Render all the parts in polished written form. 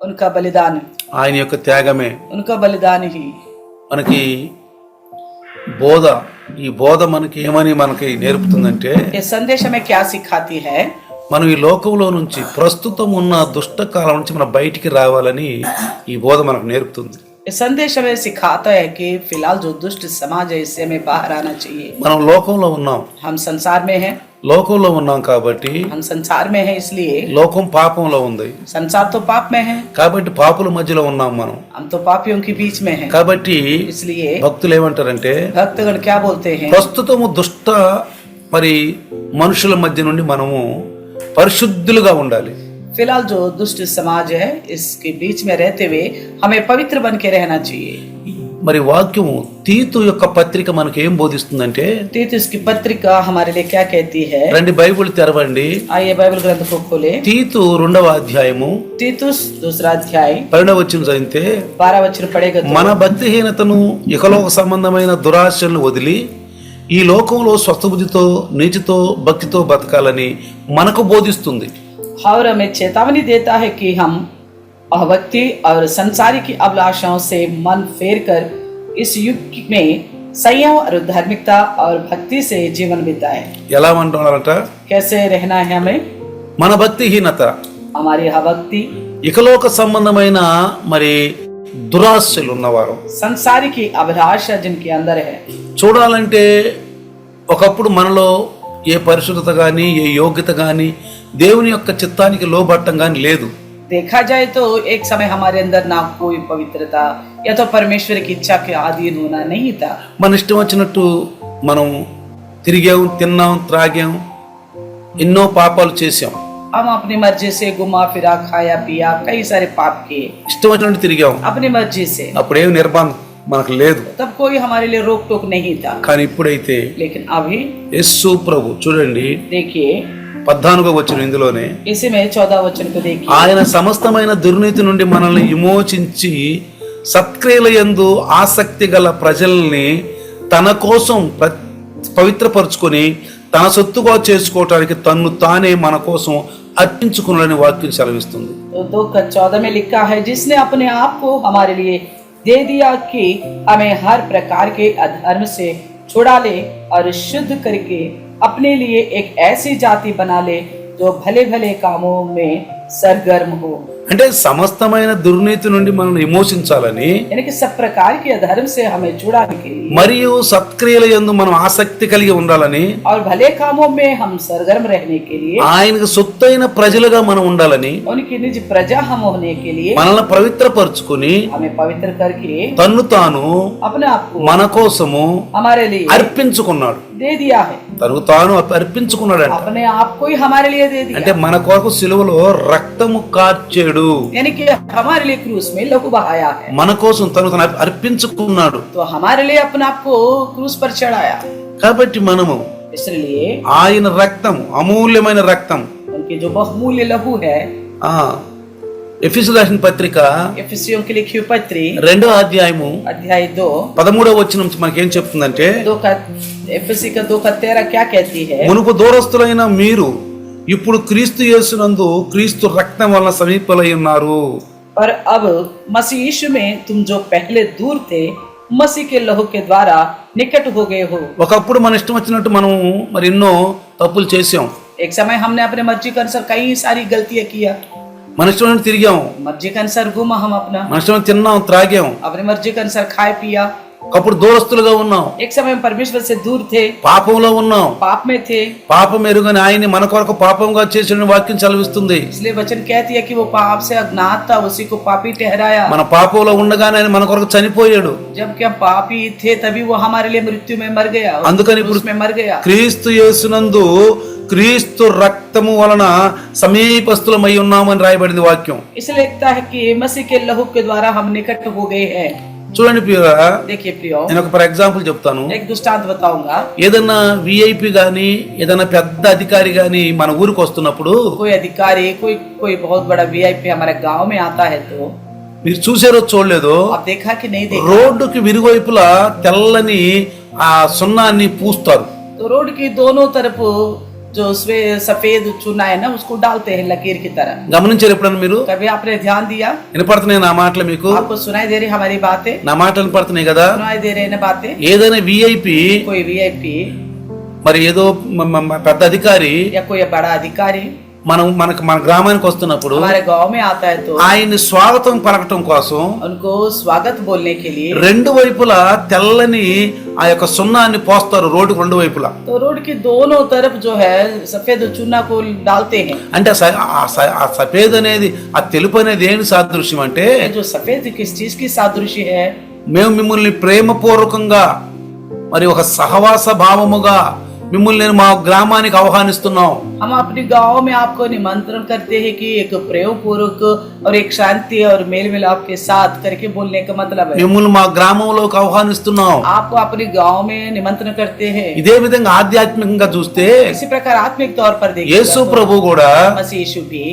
उनका बलिदान, ఆయన యొక్క త్యాగమే उनका बलिदान ही మనకి బోధ. ఈ బోధ మనకి ఏమని మనకి నేర్పుతుందంటే, इस संदेश में क्या सिखाती है? మనం ఈ లోకంలో నుంచి ప్రస్తుతం ఉన్న దుష్టకాలం నుంచి మనం బయటికి రావాలని ఈ బోధ మనకు నేర్పుతుంది. इस संदेश में सिखाता है कि फिलहाल जो दुष्ट समाज है इससे हमें बाहर आना चाहिए. మనం లోకంలో ఉన్నాం, हम संसार में हैं, లోకంలో ఉన్నాం కాబట్టి हम संसार में हैं, इसलिए లోకం పాపంలో ఉంది संसार तो पाप में है, కాబట్టి పాపుల మధ్యలో ఉన్నాం మనం. हम तो पापियों के बीच में हैं. కాబట్టి इसलिए భక్తులు ఏమంటారంటే, भक्तगण क्या बोलते हैं? ప్రస్తుతము దుష్ట మరి మనుషుల మధ్య నుండి మనము పరిశుద్ధులుగా ఉండాలి. फिलहाल जो दुष्ट समाज है इसके बीच में रहते हुए हमें पवित्र बन के रहना चाहिए. మరి వాక్యము తీతు యొక్క పత్రిక మనకి ఏం బోధిస్తుందంటే, तीतुस की पत्रिका हमारे लिए क्या कहती है? రండి బైబిల్ తెరవండి. आइए बाइबल ग्रंथ को खोले. తీతు 2వ అధ్యాయము तीतुस 2रा अध्याय 12వ వచనం చదివితే, 12 वचन पढ़ेगा तो మన భక్తిహీనతను ఇహలోక సంబంధమైన దురాశలను వదిలి ఈ లోకంలో స్వస్థబుద్ధితో నీతితో భక్తితో బతకాలని మనకు బోధిస్తుంది. और हमें चेतावनी देता है कि हम अभक्ति और संसारी की अभिलाषाओं से मन फेर कर इस युग में संयम और धार्मिकता और भक्ति से जीवन बिताए. ఎలా అంటున్నారంట, कैसे रहना है हमें? మన భక్తిహీనత हमारी अभक्ति, ఇకలోక సంబంధమైన మరి దురాశలు ఉన్నవారు संसारी की अभिलाषा जिनके अंदर है. చూడాలంటే ఒకప్పుడు మనలో ఏ పరిశుద్ధత కానీ ఏ యోగ్యత కానీ దేవుని యొక్క చిత్తానికి లోబట్టం కానీ లేదు. देखा जाए तो एक समय हमारे अंदर ना कोई पवित्रता या तो परमेश्वर की इच्छा के अधीन होना नहीं था. మన ఇష్టం వచ్చినట్టు మనం తిరిగాం, తిన్నాం, త్రాగాం, ఎన్నో పాపాలు చేసాం. हम अपनी मर्जी से घुमा फिरा, खाया पिया, कई सारे पाप किए ఇష్టం వచ్చినట్టు తిరిగాం. अपनी मर्जी से. అప్పుడేం నిర్బంధం మనకు లేదు. तब कोई हमारे लिए रोक टोक नहीं था. కానీ ఇప్పుడైతే लेकिन अभी యేసు ప్రభు చూడండి, देखिए 14వ వచనం ఇందులోనే, इसी में 14 वचन को देखिए. ఆయన సమస్తమైన దుర్నీతి నుండి మనల్ని విమోచించి సత్క్రియల యందు ఆసక్తి గల ప్రజల్ని తన కోసం పవిత్రపరుచుకొని తన సొత్తుగా చేసుకోవటానికి తన్ను తానే మన కోసం అర్పించుకున్నాడని వాక్యం సెలవిస్తుంది. तो 2:14 में लिखा है, जिसने अपने आप को हमारे लिए दे दिया कि हमें हर प्रकार के अधर्म से छुड़ा ले और शुद्ध करके अपने लिए एक ऐसी जाति बना ले जो भले भले कामों में सरगर्म हो. అంటే సమస్తమైన దుర్నీతి నుండి మనల్ని విమోచించాలని, यानी कि सब प्रकार के अधर्म से हमें छुड़ाने के लिए మరియు సత్క్రియల యందు మనం ఆసక్తి కలిగి ఉండాలని, और भले कामों में हम सरगर्म रहने के लिए, ఆయనకు సొత్తైన ప్రజలుగా మనం ఉండాలని, उनकी निज प्रजा हम होने के लिए మనల్ని పవిత్రపరుచుకుని हमें पवित्र करके తన్ను తాను अपने आप को మన కోసము हमारे लिए అర్పించుకున్నాడు. दे दिया है. తనకు తాను అర్పించుకున్నాడంట. अपने आप को ही हमारे लिए दे అంటే दिया. మన కొరకు సిలువలో రక్తము కార్చాడు. यानी कि हमारे लिए क्रूस में लहू बहाया है. మన కోసం తను తను అర్పించుకున్నాడు. तो हमारे लिए अपने आप को क्रूस पर चढ़ाया. కాబట్టి మనము इसलिए ఆయన రక్తం, అమూల్యమైన రక్తం, उनकी जो बहुमूल्य लहू है, ఆ ఎఫెసీయులకు రాసిన పత్రిక एफिसियों की लिखी हुई पत्री 2వ అధ్యాయము अध्याय 2 13వ వచనం నుంచి మనకేం చెప్తుందంటే, एफिसी का 2:13 क्या कहती है? మునుపు దూరస్తులైన మీరు ఇప్పుడు క్రీస్తు యేసునందు క్రీస్తు రక్తం వలన సమీపలై ఉన్నారు. पर अब मसीह यीशु में तुम जो पहले दूर थे मसीह के लहू के द्वारा निकट हो गए हो. ఒకప్పుడు మన ఇష్టం వచ్చినట్టు మనం మరి ఎన్నో తప్పులు చేసాం. एक समय हमने अपने मर्जी के अनुसार कई सारी गलतियां किया. మన ఇష్టం వచ్చినట్టు తిరిగాం, मर्जी के अनुसार घूमा हम अपना, మన ఇష్టం వచ్చినట్టు తిన్నాం, త్రాగాం. अपनी मर्जी के अनुसार खाए पिया. ఒకప్పుడు దూరస్తులుగా ఉన్నాం, एक समय हम परमेश्वर से दूर थे, పాపంలో ఉన్నాం. पाप में थे. పాపం ఎరుగని ఆయన్ని మన కొరకు పాపంగా చేసిన వాక్యం చదివిస్తుంది. इसलिए वचन कहती है कि वो पाप से अज्ञात था, उसी को पापी ठहराया. మన పాపంలో ఉండగానే ఆయన మన కొరకు చనిపోయాడు. जबकि हम पापी थे तभी वो हमारे लिए मृत्यु में मर गया, అందుకని ఇప్పుడు उसमें मर गया. క్రీస్తు యేసునందు క్రీస్తు రక్తము వలన సమీపస్తులమై ఉన్నామని రాయబడింది వాక్యం. इसलिए लिखता है कि मसीह के लहू के द्वारा हम निकट हो गए हैं. చూడండి ప్రియులారా, देखिए प्रियो, నేను ఒక ఫర్ ఎగ్జాంపుల్ చెప్తాను. एक दृष्टांत बताऊंगा. ఏదన్నా విఐపి గాని ఏదైనా పెద్ద అధికారి గాని మన ఊరికి వస్తున్నప్పుడు कोई अधिकारी, कोई बहुत बड़ा वीआईपी हमारे गांव में आता है तो మీరు చూసారో చూడలేదో, आप देखा कि नहीं देखा? రోడ్డుకి విరువైపులా తెల్లని ఆ సున్నాన్ని పూస్తారు. तो रोड की दोनों तरफ जो सफेद चूना है ना उसको डालते हैं लकीर की तरह। గమనించారు ఎప్పుడన్నా మీరు? कभी आपने ध्यान दिया? వినపడుతున్నాయి నా మాటలు మీకు? आपको सुनाई दे रही हमारी बातें? నా మాటలు వినపడుతున్నాయి కదా? सुनाई दे रहे हैं बातें? ఏదైనా విఐపి कोई वीआईपी మరి ఏదో పెద్ద అధికారి या कोई बड़ा अधिकारी మన గ్రామానికి వస్తున్నప్పుడు हमारे गांव में आता है तो ఆయన్ని స్వాగతం పలకటం కోసం उनको स्वागत बोलने के लिए రెండు వైపులా తెల్లని ఆ యొక్క సున్నాన్ని పోస్తారు రోడ్డు రెండు వైపులా. तो रोड की दोनों तरफ जो है सफेद चूना को डालते हैं। అంటే ఆ సఫేద్ అనేది ఆ తెలుపు అనేది ఏంటి సాదృశ్యం అంటే ये जो सफेद किस चीज की सादृश्य है? మేము మిమ్మల్ని ప్రేమపూర్వకంగా మరి ఒక సహవాస భావముగా మిమ్మల్ని నేను మా గ్రామానికి ఆహ్వానిస్తున్నాం. हम अपने गांव में आपको निमंत्रण करते हैं कि एक प्रेम पूर्वक और एक शांति और मेल मिलाप के साथ करके बोलने का मतलब है మిమ్మల్ని మా గ్రామంలోకి ఆహ్వానిస్తున్నాం. आपको अपने गांव में निमंत्रण करते हैं। ఇదే విధంగా ఆధ్యాత్మికంగా చూస్తే इसी प्रकार आत्मिक तौर पर యేసు देखिए ప్రభు కూడా मसीह यीशु भी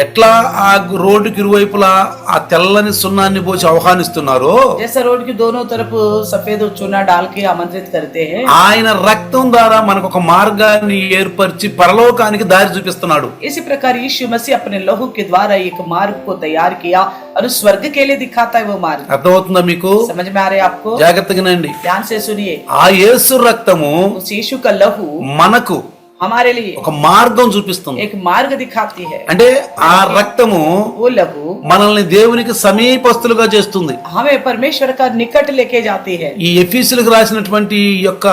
ఎట్లా ఆ రోడ్డుకి ఇరువైపులా ఆ తెల్లని సున్నాన్ని పోసి ఆహ్వానిస్తున్నారో जैसे रोड की दोनों तरफ सफेद चूना डाल के आमंत्रित करते हैं, ఆయన రక్తం ద్వారా మనకు ఒక మార్గాన్ని ఏర్పరిచి పరలోకానికి దారి చూపిస్తున్నాడు. इसी प्रकार यीशु मसीह अपने लहू के द्वारा एक मार्ग को तैयार किया और उस स्वर्ग के लिए दिखाता है वो मार्ग। అర్థమవుతుందా మీకు? समझ में आ रहे हैं आपको? జాగ్రత్తగా నండి. ध्यान से सुनिए। ఆ యేసు రక్తము उस यीशु का लहू మనకు हमारे लिए ఒక మార్గం చూపిస్తుంది. एक मार्ग दिखाती है। అంటే ఆ రక్తము वो लहू మనల్ని దేవునికి సమీపస్తులుగా చేస్తుంది. हमें परमेश्वर का निकट लेके जाती है। ఈ ఎఫీసులకు రాసినటువంటి ఈ యొక్క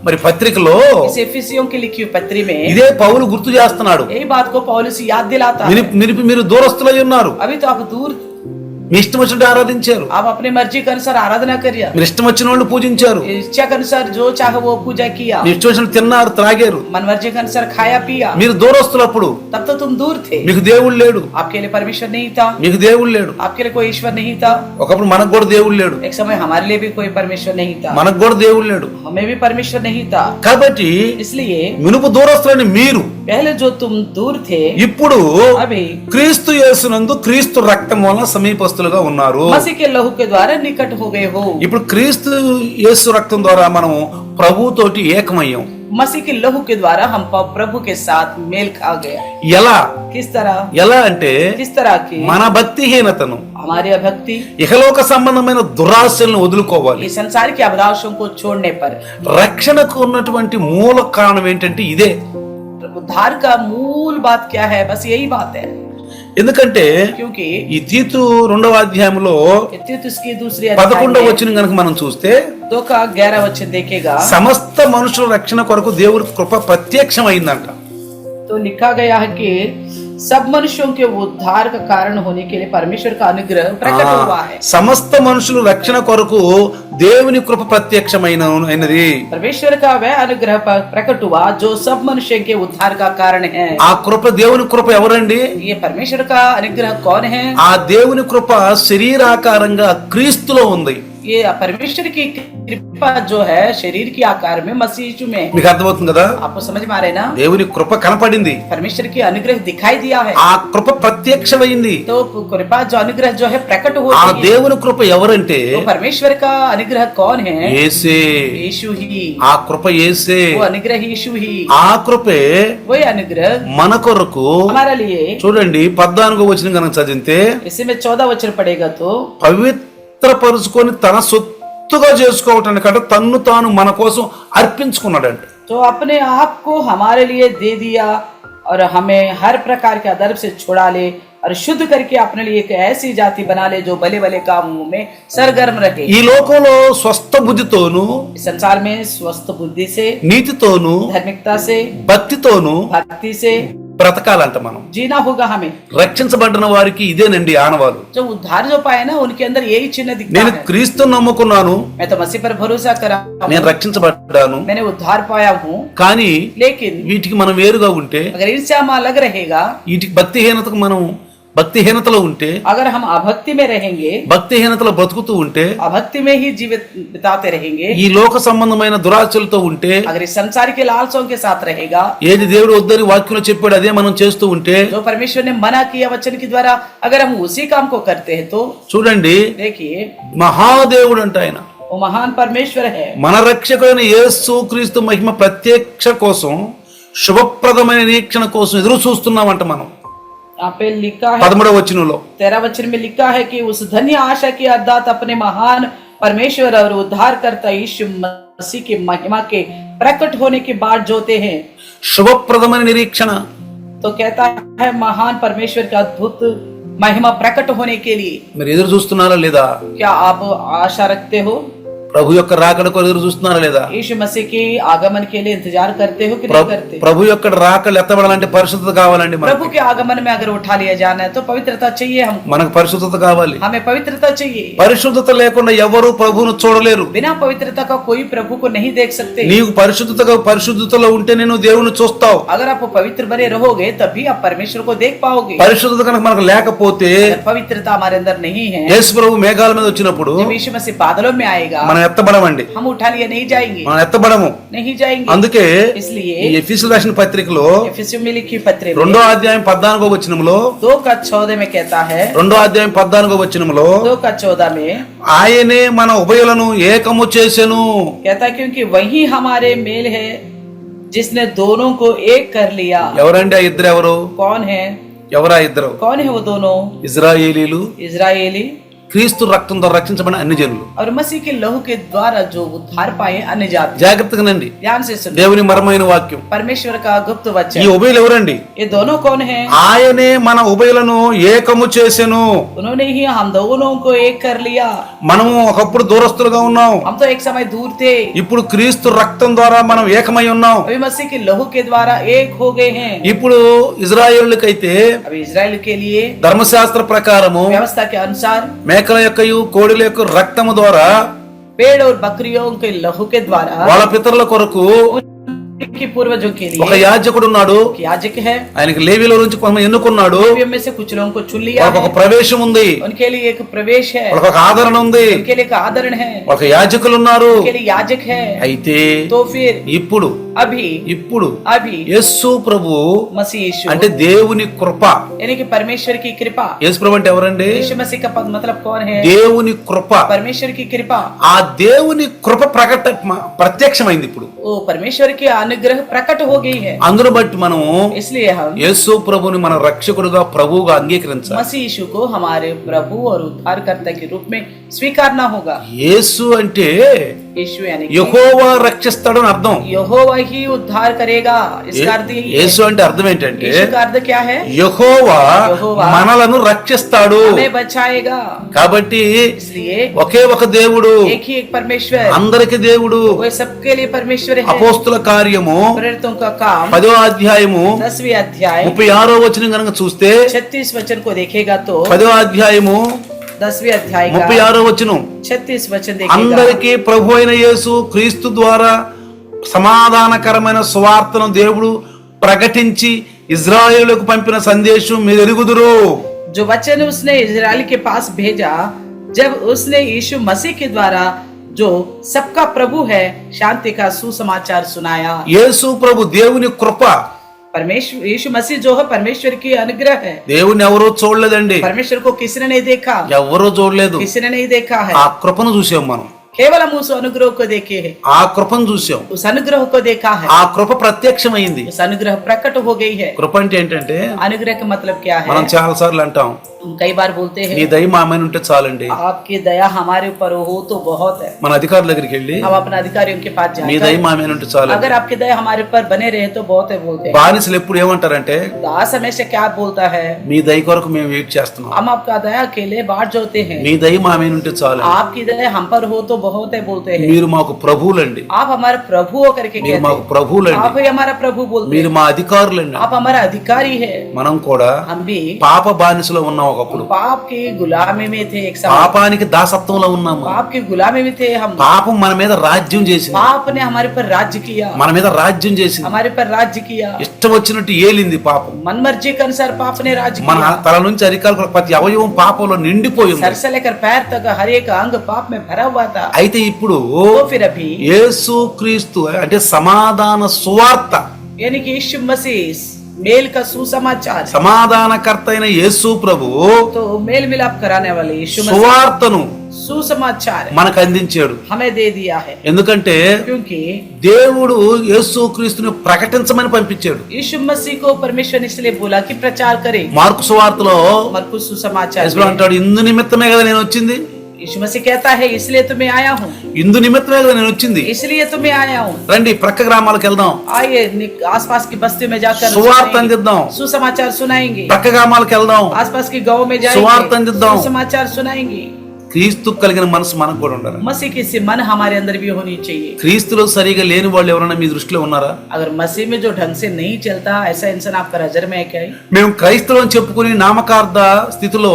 మరి పత్రికలో इस एफिसियों की लिखी हुई पत्री में ఇదే పౌలు గుర్తు చేస్తున్నాడు. यही बात को पौलुस याद दिलाता है। మీరు దూరస్తులై ఉన్నారు, अभी तो आप दूर, మీ ఇష్టం వచ్చినట్టు ఆరాధించారు, आप अपने मर्जी के अनुसार आराधना करिए, మీరు ఇష్టం వచ్చిన వాళ్ళు పూజించారు, इच्छा के अनुसार जो चाहे वो पूजा किया, మీ ఇష్టం వచ్చినట్టు తిన్నారు త్రాగారు. मन मर्जी के अनुसार खाया पिया। మీరు దూరస్తులప్పుడు तब तो तुम दूर थे, మీకు దేవుడు లేడు, आपके लिए परमेश्वर नहीं था, మీకు దేవుడు లేడు. आपके लिए कोई ईश्वर नहीं था। ఒకప్పుడు మనకు కూడా దేవుడు లేడు, एक समय हमारे लिए भी कोई परमेश्वर नहीं था, మనకు కూడా దేవుడు లేడు. हमें भी परमेश्वर नहीं था। కాబట్టి इसलिए మునుపు దూరస్తులని మీరు पहले जो तुम दूर थे ఇప్పుడు अभी క్రీస్తు యేసునందు క్రీస్తు రక్తం వలన సమీపస్తులుగా ఉన్నారు. मसीह के लहू के द्वारा निकट हो गए हो। ఇప్పుడు క్రీస్తు యేసు రక్తం ద్వారా మనం ప్రభుతోటి ఏకమయ్యాం. मसीह के लहू के द्वारा हम प्रभु के साथ मेल खा गए। ఎలా किस तरह? ఎలా అంటే किस तरह की? మన భక్తిహీనతను हमारी अभक्ति, ఇహలోక సంబంధమైన దురాశలను వదులుకోవాలి. ये संसार की अभिलाषों को छोड़ने पर రక్షణకు ఉన్నటువంటి మూల కారణం ఏంటంటే ఇదే. उद्धार का मूल बात क्या है? बस यही बात है। ఎందుకంటే क्योंकि ఈ తీతు 2వ అధ్యాయంలో तीतुस की दूसरी 11వ వచనం గనుక మనం చూస్తే 2 का 11 वचन देखेगा సమస్త మనుషుల రక్షణ కొరకు దేవుడి కృప ప్రత్యక్షమైందంట. तो लिखा गया है कि सब मनुष्यों के उद्धार का कारण होने के लिए परमेश्वर का अनुग्रह प्रकट हुआ है। సమస్త మనుషులు రక్షణ కొరకు దేవుని కృప ప్రత్యక్షమైనది. परमेश्वर का वह अनुग्रह प्रकट हुआ जो सब मनुष्य के उद्धार का कारण है। ఆ కృప దేవుని కృప ఎవరండి? ये परमेश्वर का अनुग्रह कौन है? ఆ దేవుని కృప శరీరాకారంగా క్రీస్తులో ఉంది. ये परमेश्वर की कृपा जो है शरीर के आकार में मसीह यीशु में। మీకు అర్థమవుతుంది కదా? आपको समझ में आ रहे ना? దేవుని కృప కనపడింది, परमेश्वर की अनुग्रह दिखाई दिया है। ఆ కృప ప్రత్యక్షమైంది. तो कृपा जो अनुग्रह जो है प्रकट हो ఆ रही है। దేవుని కృప ఎవరంటే तो परमेश्वर का अनुग्रह कौन है? యేసే. यीशु ही। ఆ కృప యేసే. वो अनुग्रह यीशु ही। ఆ కృపే वही अनुग्रह మన కొరకు. हमारे लिए। చూడండి 14వ వచనం కనుక చదివితే इसी में 14 वचन पड़ेगा तो పవిత్రపరుచుకొని తన సొత్తుగా చేసుకోవటానికంటే తన్ను తాను మన కోసం అర్పించుకున్నాడంట. तो अपने आप को हमारे लिए दे दिया और हमें हर प्रकार के अदर्भ से छुड़ा ले और शुद्ध करके अपने लिए एक ऐसी जाति बना ले जो भले भले कामों में सरगर्म रहे। ఈ లోకంలో స్వస్థ బుద్ధితోను, इस संसार में स्वस्थ बुद्धि से, నీతితోను, धार्मिकता से, భక్తితోను भक्ति से బ్రతకాలంట. మనం जीना होगा हमें। రక్షించబడిన వారికి ఇదేనండి ఆనవాలు. जो उद्धार जो पाए ना उनके अंदर यही चिन्ह दिखता నేను है। క్రీస్తుని నమ్ముకున్నాను, मैं तो मसीह पर भरोसा करा हूं, నేను రక్షించబడ్డాను, मैंने उद्धार पाया हूँ। కానీ लेकिन వీటికి మనం వేరుగా ఉంటే, अगर इनसे हम अलग रहेगा, వీటికి భక్తిహీనతలో ఉంటే, अगर हम अभक्ति में रहेंगे, భక్తిహీనతలో బ్రతుకుతూ ఉంటే, अभक्ति में ही जीवित बिताते रहेंगे, ఈ లోక సంబంధమైన దురాశలతో ఉంటే, अगर इस संसार के लालसों के साथ रहेगा, ఏది దేవుడు వద్దని వాక్యంలో చెప్పాడు అదే మనం చేస్తూ ఉంటే, जो परमेश्वर ने मना किया वचन के द्वारा अगर हम उसी काम को करते हैं तो చూడండి देखिए మహాదేవుడు అంట ఆయన. वो महान परमेश्वर है। మన రక్షకుడైన యేసు క్రీస్తు మహిమ ప్రత్యక్ష కోసం శుభప్రదమైన నిరీక్షణ కోసం ఎదురు చూస్తున్నామంట మనం. यहाँ पे लिखा है 13వ వచనంలో 13 वचन में लिखा है कि उस धन्य आशा की अर्थात अपने महान परमेश्वर और उद्धारकर्ता यीशु मसीह की महिमा के प्रकट होने की बाट जोते हैं। శుభప్రదమైన నిరీక్షణ तो कहता है महान परमेश्वर का अद्भुत महिमा प्रकट होने के लिए మీరు ఎదురు చూస్తున్నారా లేదా? क्या आप आशा रखते हो? ప్రభు యొక్క రాకడకు ఎదురు చూస్తున్నారా లేదా? यीशु मसीह के आगमन के लिए इंतजार करते हो कि नहीं करते? ప్రభు యొక్క రాకడ ఎత్తబడాలంటే పరిశుద్ధత కావాలండి. प्रभु के आगमन में अगर उठा लिया जाना है तो पवित्रता चाहिए हमको, మనకు పరిశుద్ధత కావాలి. हमें पवित्रता चाहिए। పరిశుద్ధత లేకుండా ఎవరు ప్రభువును చూడలేరు. बिना पवित्रता का कोई प्रभु को नहीं देख सकते। నీకు పరిశుద్ధతలో ఉంటేనే నువ్వు దేవుని చూస్తావు. अगर आप पवित्र बने रहोगे तभी आप परमेश्वर को देख पाओगे। పరిశుద్ధత కనుక మనకు లేకపోతే, अगर पवित्रता हमारे अंदर नहीं है, యేసు ప్రభు మేఘాల మీద వచ్చినప్పుడు जब यीशु मसीह बादलों में आएगा మనం ఎత్తబడమండి, हम उठा लिए नहीं जाएंगे, మనం ఎత్తబడము. नहीं जाएंगे। అందుకే इसलिए ఈ ఎఫెసీయులకు రాసిన పత్రికలో एफेसियों में लिखी पत्र 2వ అధ్యాయం 14వ వచనంలో 2:14 में कहता है, 2వ అధ్యాయం 14వ వచనంలో 2:14 में ఆయనే మన ఉభయులను ఏకము చేసెను. कहता है क्योंकि वही हमारे मेल है जिसने दोनों को एक कर लिया। ఎవరండి ఆ ఇద్దరు? ఎవరు? कौन है? ఎవరా ఇద్దరు? कौन है वो दोनों? ఇజ్రాయేలీలు, इजरायली క్రీస్తు రక్తం ద్వారా రక్షించబడిన అన్ని జనులు. और मसीह के लहू के द्वारा जो उद्धार पाए अन्य जाति। జాగ్రత్తగానండి, ध्यान से सुनो, దేవుని మర్మైన వాక్యం. परमेश्वर का गुप्त ఈ वचन। ఉభయులు ఎవరండి? ये दोनों कौन है? ఆయనే మన ఉభయులను ఏకము చేసెను. उन्होंने ही हम दोनों को एक कर लिया। మనము ఒకప్పుడు దూరస్తులుగా ఉన్నాం, हम तो एक समय दूर थे, ఇప్పుడు క్రీస్తు రక్తం ద్వారా మనం ఏకమై ఉన్నాం. अभी मसीह के लहू के द्वारा एक हो गए हैं। ఇప్పుడు ఇజ్రాయేలులకైతే अभी इजराइल के लिए ధర్మశాస్త్ర ప్రకారము व्यवस्था के अनुसार మేకల యొక్కయు కోడిల యొక్క రక్తము ద్వారా पेड़ और बकरियों के लहू के द्वारा వాళ్ళ పితరుల కొరకు उनके पूर्वजों के ఒక लिए యాజకుడు ఉన్నాడు. याजक है। ఆయనకి లేవీలో నుంచి కొంతమంది ఎన్నుకున్నాడు. लेवियों में से कुछ लोगों को चुन लिया వాళ్ళకి ఒక है, ప్రవేశం ఉంది, उनके लिए एक प्रवेश है, వాళ్ళకి ఒక ఆదరణ ఉంది, उनके लिए एक आदरण है, వాళ్ళకి యాజకులు ఉన్నారు. उनके लिए याजक है। అయితే तो फिर ఇప్పుడు अभी యేసు ప్రభు मसीह यीशु అంటే దేవుని కృప. यानी कि परमेश्वर की कृपा। యేసు ప్రభు అంటే ఎవరండి? यीशु मसीह का मतलब कौन है? దేవుని కృప. परमेश्वर की कृपा। ఆ దేవుని కృప ప్రత్యక్షమైంది ఇప్పుడు. वो परमेश्वर की अनुग्रह प्रकट हो गई है। అందును బట్టి మనం इसलिए हम యేసు ప్రభుని మన రక్షకుడుగా ప్రభువుగా అంగీకరించాలి. मसीह यीशु को हमारे प्रभु और उद्धारकर्ता के रूप में स्वीकारना होगा। యేసు అంటే यीशु यानी कि యెహోవా రక్షిస్తాడు అని అర్థం. यहोवा ही उद्धार करेगा, इसका अर्थ यही है। యేసు అంటే అర్థం ఏంటంటే यीशु का अर्थ क्या है? యెహోవా యెహోవా మనలను రక్షిస్తాడు. हमें बचाएगा। కాబట్టి इसलिए ఒకే ఒక దేవుడు, एक ही एक परमेश्वर, అందరికి దేవుడు. वो सबके लिए परमेश्वर है। అపోస్తుల కార్యము प्रेरितों का काम 10వ అధ్యాయము 10वें अध्याय 36వ వచనం కనుక చూస్తే 36 वचन को देखेगा तो 10వ అధ్యాయము 10वें अध्याय का 36వ వచనం 36 वचन देखेगा। అందరికీ ప్రభు అయిన యేసు క్రీస్తు ద్వారా సమాధానకరమైన సువార్తను దేవుడు ప్రకటించి ఇజ్రాయేలుకు పంపిన సందేశం మీరు ఎరుగుదురు. जो वचन उसने इजराइल के पास भेजा जब उसने यीशु मसीह के द्वारा जो सबका प्रभु है शांति का सुसमाचार सुनाया। యేసు ప్రభు దేవుని కృప. परमेश्वर यीशु मसीह जो है परमेश्वर की अनुग्रह है। దేవుని ఎవరో చూడలేదండి, परमेश्वर को किसी ने नहीं देखा, ఎవరో చూడలేదు. किसी ने नहीं देखा है, ఆ కృపను చూసాం మనం. केवल हम उस अनुग्रह को देखे हैं, ఆ కృపను చూసాం. उस अनुग्रह को देखा है, ఆ కృప ప్రత్యక్షమైంది. उस अनुग्रह प्रकट हो गई है। కృప అంటే ఏంటంటే अनुग्रह का मतलब क्या है? మనం చాలా సార్లు అంటాం, हम कई बार बोलते నీ हैं దయ మా మీద ఉంటే చాలండి. आपकी दया हमारे ऊपर हो तो बहुत है। మన అధికారుల దగ్గరికి వెళ్ళి हम अपने अधिकारियों के पास మీ దయ जाकर మా మీద ఉంటే చాలు. अगर आपकी दया हमारे ऊपर बने रहे तो बहुत है बोलते हैं। బానిసలు ఎప్పుడు ఏమంటారంటే दास हमेशा क्या बोलता है? మీ दయ కొరకు మేము వెయిట్ చేస్తున్నాం, हम आपका दया के लिए बाट जोते हैं, మీ దయ మా మీద ఉంటే చాలు. आपकी दया हम पर हो तो बहुत है बोलते हैं। మీరు మాకు ప్రభువులండి, आप हमारे प्रभु हो करके మీరు कहते మాకు हैं, ప్రభువులండి, आप ही हमारा प्रभु बोलते మీరు हैं, మా అధికారులండి. आप हमारा अधिकारी है। మనం కూడా हम भी పాప బానిసలో ఉన్నాం ఒకప్పుడు, पाप की गुलामी में थे एक समय, పాపానికి దాసత్వంలో ఉన్నాము. पाप की गुलामी में थे हम। పాపం మన మీద రాజ్యం చేసింది, पाप ने हमारे पर राज्य किया, మన మీద రాజ్యం చేసింది. हमारे पर राज्य किया, ఇష్టం వచ్చినట్టు ఏలింది పాపం. मन मर्जी के अनुसार पाप ने राज्य మన किया। తల నుంచి అరికాల వరకు ప్రతి అవయవం పాపంలో నిండిపోయి ఉంది. सर से लेकर पैर तक हर एक अंग पाप में भरा हुआ था। అయితే ఇప్పుడు तो फिर अभी యేసు క్రీస్తు అంటే సమాధాన సువార్త, यानी कि यीशु मसीह मेल का सुसमाचार है। సమాధానకర్త అయిన యేసు ప్రభు तो मेल मिलाप कराने वाले यीशु मसीह సువార్తను सुसमाचार మనకు అందించాడు. हमें दे दिया है, ఎందుకంటే क्योंकि దేవుడు యేసు క్రీస్తుని ప్రకటించమని పంపించాడు. यीशु मसीह को परमेश्वर ने इसलिए बोला कि प्रचार करे। మార్కు సువార్తలో मरकुस सुसमाचार యేసు में అంటాడు, ఇందు నిమిత్తమే కదా నేను వచ్చింది, यीशु मसीह कहता है इसलिए तो मैं आया हूँ, ఇందు నిమిత్తమే కదా నేను వచ్చింది. इसलिए तो मैं आया हूँ। రండి ప్రక్క గ్రామాలకు వెళ్దాం, आइए आसपास की बस्ती में जाकर సువార్త అందిద్దాం. सुसमाचार सुनाएंगे, ప్రక్క గ్రామాలకు వెళ్దాం, आसपास के गांव में सुवार्त जाएंगे, अंदिद्दाం. सुसमाचार सुनाएंगे। క్రీస్తు కలిగిన మనసు మనకు కూడా ఉండాలి. मसीह की सी मन हमारे अंदर भी होनी चाहिए। క్రీస్తులో సరిగా లేని వాళ్ళు ఎవరైనా మీ దృష్టిలో ఉన్నారా? अगर मसीह में जो ढंग से नहीं चलता ऐसा इंसान आपका नजर में है क्या? మేము క్రైస్తవులు అని చెప్పుకుని నామకార్థ స్థితిలో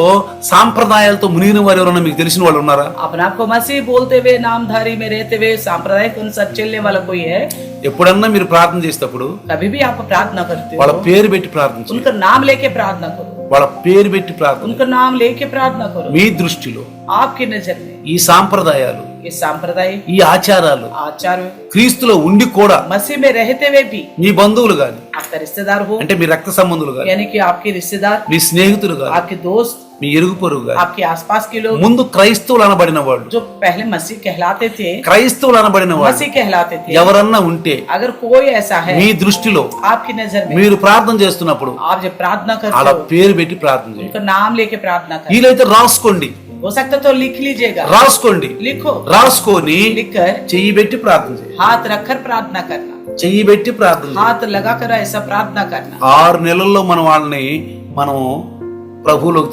సాంప్రదాయాలతో మునిగిన వారు ఎవరైనా మీకు తెలిసిన వాళ్ళు ఉన్నారా? अपने आप को मसीह बोलते हुए नामधारी में रहते हुए सांप्रदायिक अनुसार चलने वाला कोई है? ఎప్పుడన్నా మీరు ప్రార్థన చేసేటప్పుడు कभी भी आप प्रार्थना करते వాళ్ళ हो, పేరు పెట్టి ప్రార్థించండి. उनका नाम लेके प्रार्थना करो, వాళ్ళ పేరు పెట్టి ప్రార్థన. उनका नाम लेके प्रार्थना करो। మీ दृष्టిలో आपकी नजर में ఈ సాంప్రదాయాలు, ये सांप्रदायिक ఈ ఆచారాలు आचार క్రీస్తులో ఉండి కూడా मसीह में रहते हुए भी మీ బంధువులు గాని, आपका रिश्तेदार हो, అంటే మీ రక్త సంబంధులు గాని, यानी कि आपके रिश्तेदार, మీ స్నేహితులు గాని, आपके दोस्त, మీ ఇరుగు పొరుగు గాని, आपके आसपास के लोग ముందు క్రైస్తవులు అనబడిన వాళ్ళు, जो पहले मसीह कहलाते थे, క్రైస్తవులు అనబడిన వాళ్ళు मसीह कहलाते थे, ఎవరన్నా ఉంటే अगर कोई ऐसा है మీ దృష్టిలో आपकी नजर में, మీరు ప్రార్థన చేస్తున్నప్పుడు आप जब प्रार्थना అలా करते हो పేరు పెట్టి ప్రార్థన చేయండి. उनका नाम लेके प्रार्थना करें। వీలైతే రాసుకోండి, हो सकता तो लिख लीजिएगा, రాసుకోండి, लिखो, రాసుకొని लिखकर చెయ్యి పెట్టి ప్రార్థన చేయండి. हाथ रखकर प्रार्थना करना, చెయ్యి పెట్టి ప్రార్థన చేయండి. हाथ लगाकर ऐसा प्रार्थना करना। 6 నెలల్లో మనం వాళ్ళని మనం ప్రభువులోకి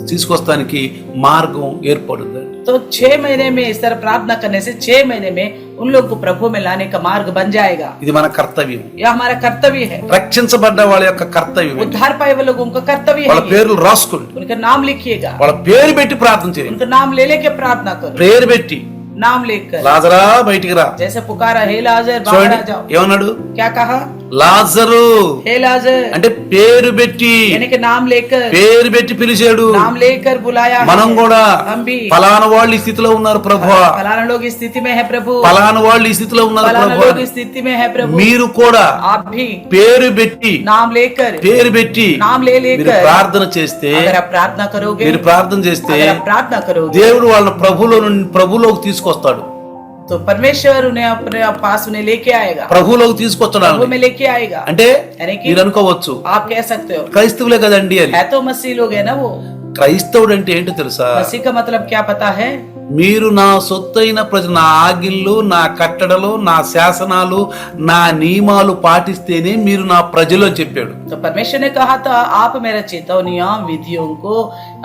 తీసుకొస్తానికి మార్గం ఏర్పడుతుంది. तो 6 महीने में इस तरह प्रार्थना करने से 6 महीने में उन लोग को प्रभु में लाने का मार्ग बन जाएगा। ఇది మన కర్తవ్యం, यह हमारा कर्तव्य है, రక్షించబడ్డ వాళ్ళ యొక్క కర్తవ్యం. उद्धार पाए हुए लोगों का कर्तव्य వాళ్ళ है ये। పేర్లు రాసుకోండి, उनका नाम लिखिएगा, వాళ్ళ పేరు పెట్టి ప్రార్థన చేయండి. उनका नाम ले लेके प्रार्थना करो, పేరు పెట్టి नाम लेकर లాజరా బయటికి రా. जैसे पुकारा हे लाजर बाहर చూడండి आ जाओ, ఏమన్నాడు, क्या कहा? లాజరు हे लाजर, అంటే పేరు పెట్టి, यानी कि नाम लेकर, పేరు పెట్టి పిలిచాడు. नाम लेकर बुलाया है। మనం కూడా हम भी ఫలానా వాళ్ళు ఈ స్థితిలో ఉన్నారు ప్రభువా, फलाना लोग इस स्थिति में है प्रभु, ఫలానా వాళ్ళు ఈ స్థితిలో ఉన్నారు फलाना ప్రభువా. लोग इस स्थिति में है प्रभु, మీరు కూడా आप भी పేరు పెట్టి नाम लेकर, పేరు పెట్టి नाम ले మీరు लेकर ప్రార్థన చేస్తే, अगर आप प्रार्थना करोगे, మీరు ప్రార్థన చేస్తే अगर आप प्रार्थना करोगे దేవుడు వాళ్ళ ప్రభులోకి తీసుకొస్తాడు. तो परमेश्वर उन्हें अपने पास उन्हें लेके आएगा, ప్రభులోకి తీసుకొస్తాడు. प्रभु में लेके आएगा। అంటే यानी कि మీరు అనుకోవచ్చు आप कह सकते हो క్రైస్తవులే కదండి అని. है तो मसीह लोग है ना वो। క్రైస్తవుడు అంటే ఏంటో తెలుసా? मसीह का मतलब क्या पता है? మీరు నా సొత్తైన ప్రజలు, నా ఆజ్ఞలు, నా కట్టడలు, నా శాసనాలు, నా నియమాలు పాటిస్తేనే మీరు నా ప్రజలు అని చెప్పాడు. तो परमेश्वर ने कहा था आप मेरा चेतावनियों विधियों को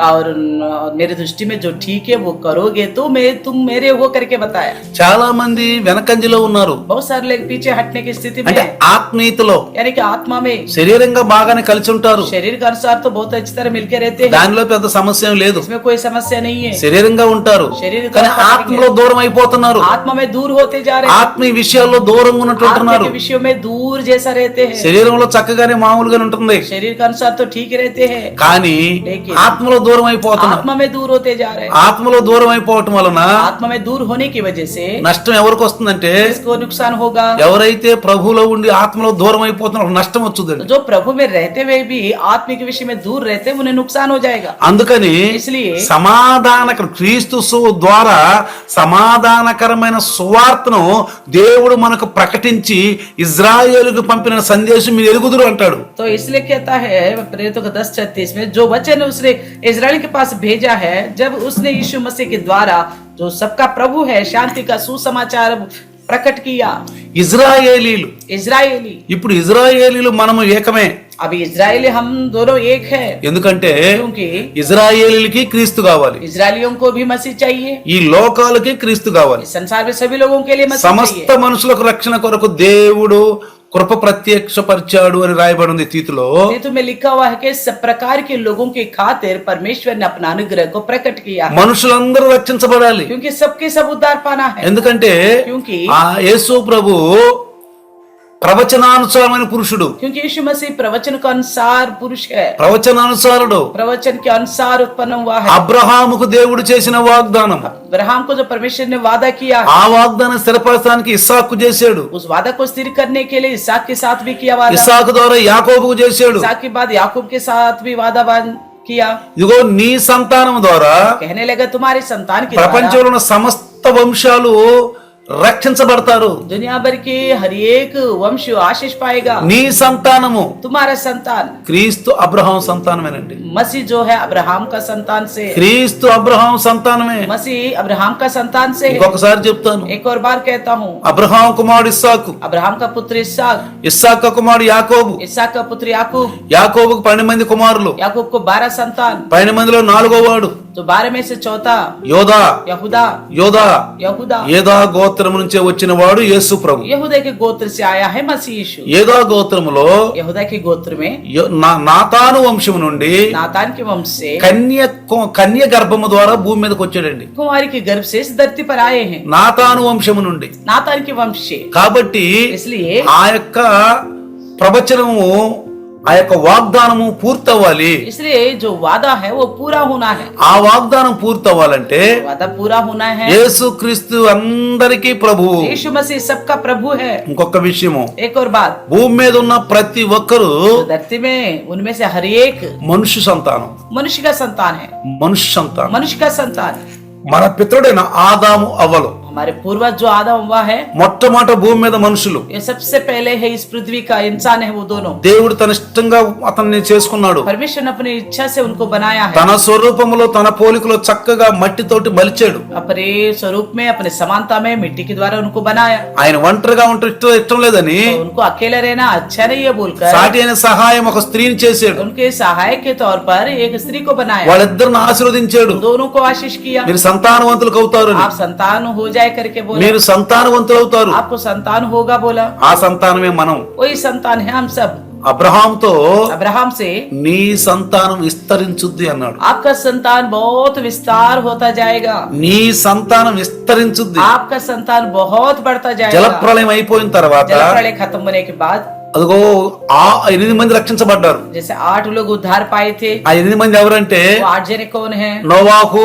और मेरे दृष्टि में जो ठीक है वो करोगे तो तुम मेरे हो करके बताया। చాలా మంది వెనకంజలో ఉన్నారు, बहुत सारे लोग पीछे हटने की स्थिति में అంటే है, ఆత్మీయతలో यानी कि आत्मा में శరీరంగా బాగానే కలిసి ఉంటారు, शरीर के अनुसार तो बहुत अच्छी तरह मिलके रहते हैं, దానిలో పెద్ద సమస్య ఏం లేదు, इसमें कोई समस्या नहीं है। శరీరంగా ఉంటారు शरीर का కానీ अनुसार ఆత్మలో దూరం అయిపోతున్నారు, आत्मा में दूर होते जा रहे हैं, ఆత్మీయ విషయాల్లో దూరంగా ఉన్నట్టు आत्मा ఉంటున్నారు. के विषयों में दूर जैसा रहते हैं, శరీరంలో చక్కగానే మామూలుగానే ఉంటుంది शरीर के अनुसार तो ठीक रहते हैं, కానీ लेकिन ఆత్మలో దూరం అయిపోతున్నారు. आत्मा में दूर होते जा रहे हैं। ఆత్మలో దూరం అయిపోవటం వలన आत्मा में दूर होने की वजह से నష్టం ఎవరికి వస్తుందంటే, इसको नुकसान होगा। ఎవరైతే ప్రభువులో ఉండి ఆత్మలో దూరం అయిపోతున్నారో నష్టం వచ్చుదండి. जो प्रभु में रहते हुए भी आत्मिक विषय में दूर रहते हैं उन्हें नुकसान हो जाएगा। అందుకని इसलिए క్రీస్తు ద్వారా సమాధానకరమైన సువార్తను దేవుడు మనకు ప్రకటించి ఇజ్రాయేలుకు పంపిన సందేశం మీరు ఎరుగుదురు అంటాడు. तो इसलिए कहता है प्रेरितों का 10:36 में जो वचन उसने इजराइल के पास भेजा है, जब उसने यीशु मसीह के द्वारा जो सबका प्रभु है शांति का सुसमाचार प्रकट किया। ఇజ్రాయేలీలు, इजरायली, ఇప్పుడు ఇజ్రాయేలీలు మనము ఏకమే. अभी इजरायली हम दोनों एक है, ఎందుకంటే क्योंकि ఇజ్రాయేలీలకి క్రీస్తు కావాలి, इजरायलियों को भी मसीह चाहिए, ఈ లోకాలకి క్రీస్తు కావాలి. इस संसार में सभी लोगों के लिए मसीह సమస్త चाहिए। మనుషులకు రక్షణ కొరకు దేవుడు కృప ప్రత్యక్షపరిచాడు అని రాయబడి ఉంది తీతులో. तो में लिखा हुआ है कि सब प्रकार के लोगों के खातिर परमेश्वर ने अपना अनुग्रह को प्रकट किया है, మనుషులందరూ రక్షించబడాలి. क्योंकि सबके सब उद्धार पाना है। ఎందుకంటే क्योंकि ఆ యేసు ప్రభు ప్రవచనానుసారమైన పురుషుడు, क्योंकि यीशु मसीह प्रवचन के अनुसार पुरुष है, ప్రవచనానుసారుడు. प्रवचन के अनुसार उत्पन्न हुआ है। అబ్రహాముకు దేవుడు చేసిన వాగ్దానం, अब्राहम को जो परमेश्वर ने वादा किया, ఆ వాగ్దానం స్థిరపరచడానికి ఇస్సాకు చేశాడు. उस वादा को स्थिर करने के लिए इसहाक के साथ भी किया वादा, ఇస్సాకు ద్వారా యాకోబుకు చేశాడు. इसहाक के बाद याकूब के साथ भी वादा किया। ఇదిగో నీ సంతానం ద్వారా कहने लगा तुम्हारे संतान के द्वारा ప్రపంచంలో ఉన్న సమస్త వంశాలు రక్షించబడతారు. दुनिया भर के हर एक वंश आशीष पाएगा। నీ సంతానము तुम्हारा संतान క్రీస్తు అబ్రహాం సంతానమేనండి. मसीह जो है अब्राहम का संतान से, క్రీస్తు అబ్రహాం సంతానమే. मसीह अब्राहम का संतान से है। ఇంకొకసారి చెప్తాను, एक और बार कहता हूँ, అబ్రహాం కుమారుడు ఇస్సాకు, अब्राहम का पुत्र इसहाक, ఇస్సాకు కుమారుడు యాకోబు, इसहाक का पुत्र याकूब, యాకోబుకు 12 మంది కుమారులు, याकूब को 12 संतान, 12 మందిలో 4వ వాడు तो 12 में से चौथा యోధా. यहूदा, యోధా यहूदा యేదా గోత్రం నుంచే వచ్చిన వాడు యేసు ప్రభు. यहूदा के गोत्र से आया है मसीह यीशु। యేదా గోత్రములో यहूदा के गोत्र में నాతాను వంశము నుండి नातान के वंश से కన్య గర్భము ద్వారా భూమి మీదకి వచ్చాడండి. कुमारी के गर्भ से इस धरती पर आए हैं, నాతాను వంశము నుండి. नातान के वंश से। కాబట్టి इसलिए ఆ యొక్క ప్రవచనము, ఆ యొక్క వాగ్దానము పూర్తవ్వాలి. इसलिए जो वादा है वो पूरा होना है। ఆ వాగ్దానం పూర్తవ్వాలంటే वादा पूरा होना है। యేసు క్రీస్తు అందరికీ ప్రభువు. यीशु मसीह सबका प्रभु है। ఇంకొక విషయము, एक और बात, భూమి మీద ఉన్న ప్రతి ఒక్కరు तो धरती में उनमें से हर एक మనుష్య సంతానం, मनुष्य का संतान है, మనుష్య సంతానం. मनुष्य का संतान। మన పితరుడైన ఆదాము అవ్వలు हमारे पूर्वज जो आदम हुआ है, మొట్టమొదట భూమి మీద మనుషులు. ये सबसे पहले है इस पृथ्वी का इंसान है वो दोनों। దేవుడు తన ఇష్టంగా అతన్ని చేసుకున్నాడు. परमेश्वर ने अपनी इच्छा से उनको बनाया है, తన స్వరూపములో తన పోలికలో చక్కగా మట్టితోటి మలిచాడు. अपने स्वरूप में अपने समानता में मिट्टी के द्वारा उनको बनाया। ఆయన ఒంటరిగా ఉంటే ఇష్టం లేదని तो उनको अकेले रहना अच्छा नहीं है बोलकर సాటి అయిన సహాయం ఒక స్త్రీని చేశాడు. उनके सहायक के तौर पर एक स्त्री को बनाया, వాళ్ళిద్దరిని ఆశీర్వదించాడు. दोनों को आशीष किया। మీరు సంతానవంతులకు అవుతారు, आप संतान हो जाए करके बोला, మీరు సంతానవంతులు అవుతారు. आपको संतान होगा बोला, ఆ సంతానమే మనం. वही संतान है हम सब। అబ్రహాంతో अब्राहम से నీ సంతానం విస్తరించుద్ది అన్నాడు. आपका संतान बहुत विस्तार होता जाएगा, నీ సంతానం విస్తరించుద్ది. आपका संतान बहुत बढ़ता जाएगा। జలప్రళయం అయిపోయిన తర్వాత जलप्रलय खत्म होने के बाद అదిగో ఆ 8 మంది రక్షించబడ్డారు. जैसे 8 लोग उद्धार पाए थे, ఆ 8 మంది ఎవరంటే वो 8 जने कौन है? నోవాహు,